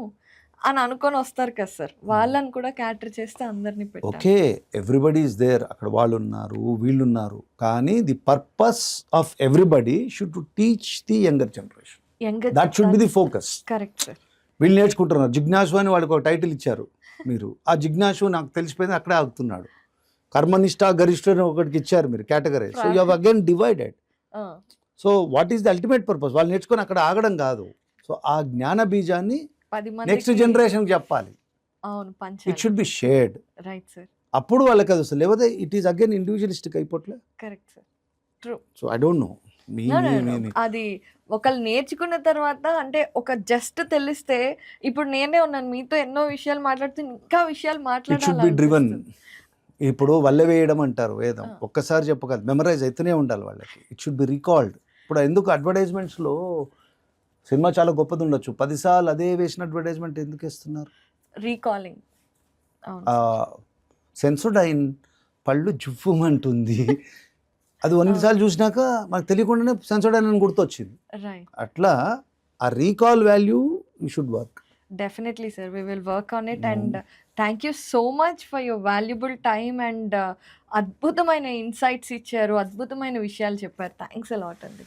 అని అనుకొని వస్తారు కదా సార్. వాళ్ళని కూడా క్యాటర్ చేస్తే అందరినీ పెట్టాలి. Okay, everybody is there. అక్కడ వాళ్ళు ఉన్నారు, వీళ్ళు ఉన్నారు. కానీ the purpose of everybody should to teach the younger generation. That should be the focus. Correct sir. వీళ్ళు నేర్చుకుంటున్నారు. జిజ్ఞాసు అని వాళ్ళకి ఒక టైటిల్ ఇచ్చారు మీరు. ఆ జిజ్ఞాసు నాకు తెలిసిపోయింది, అక్కడే ఆగుతున్నాడు. కర్మనిష్ట గరిష్ట అని ఒకటికి ఇచ్చారు మీరు category. So you have again divided. So what is the ultimate purpose? వాళ్ళు నేర్చుకొని అక్కడ ఆగడం కాదు. సో ఆ జ్ఞాన బీజాన్ని నెక్స్ట్ జనరేషన్ చెప్పాలి. అవును, it should be shared. Right sir. అప్పుడు వాళ్ళకి అది వస్తుంది. లేకపోతే ఇట్ ఈస్ అగైన్ ఇండివిజువలిస్టిక్ అయిపోట్లే. Correct sir. True. So I don't know. అది ఒకళ్ళు నేర్చుకున్న తర్వాత అంటే ఒక జస్ట్ తెలిస్తే, ఇప్పుడు నేనే ఉన్నాను మీతో ఎన్నో విషయాలు మాట్లాడుతూ ఇంకా విషయాలు ఇట్ షుడ్ బి డ్రివన్. ఇప్పుడు వల్ల వేయడం అంటారు వేదం. ఒక్కసారి చెప్పగలదు, మెమరైజ్ అయితేనే ఉండాలి వాళ్ళకి. It should be recalled. ఇప్పుడు ఎందుకు అడ్వర్టైజ్మెంట్స్లో సినిమా చాలా గొప్పది ఉండొచ్చు, 10 సార్లు అదే వేసిన అడ్వర్టైజ్మెంట్ ఎందుకు ఇస్తున్నారు? రీకాలింగ్. సెన్సోడైన్ పళ్ళు జువ్వమంటుంది. అది 1 సార్లు చూసినాక మనకు తెలియకుండానే సెన్సోడైన్ అని గుర్తొచ్చింది. అట్లా ఆ recall value you should work. Definitely sir, we will work on it. And thank you so much for your valuable time and అద్భుతమైన ఇన్సైట్స్ ఇచ్చారు, అద్భుతమైన విషయాలు చెప్పారు. థ్యాంక్స్ అ లాట్ అండి.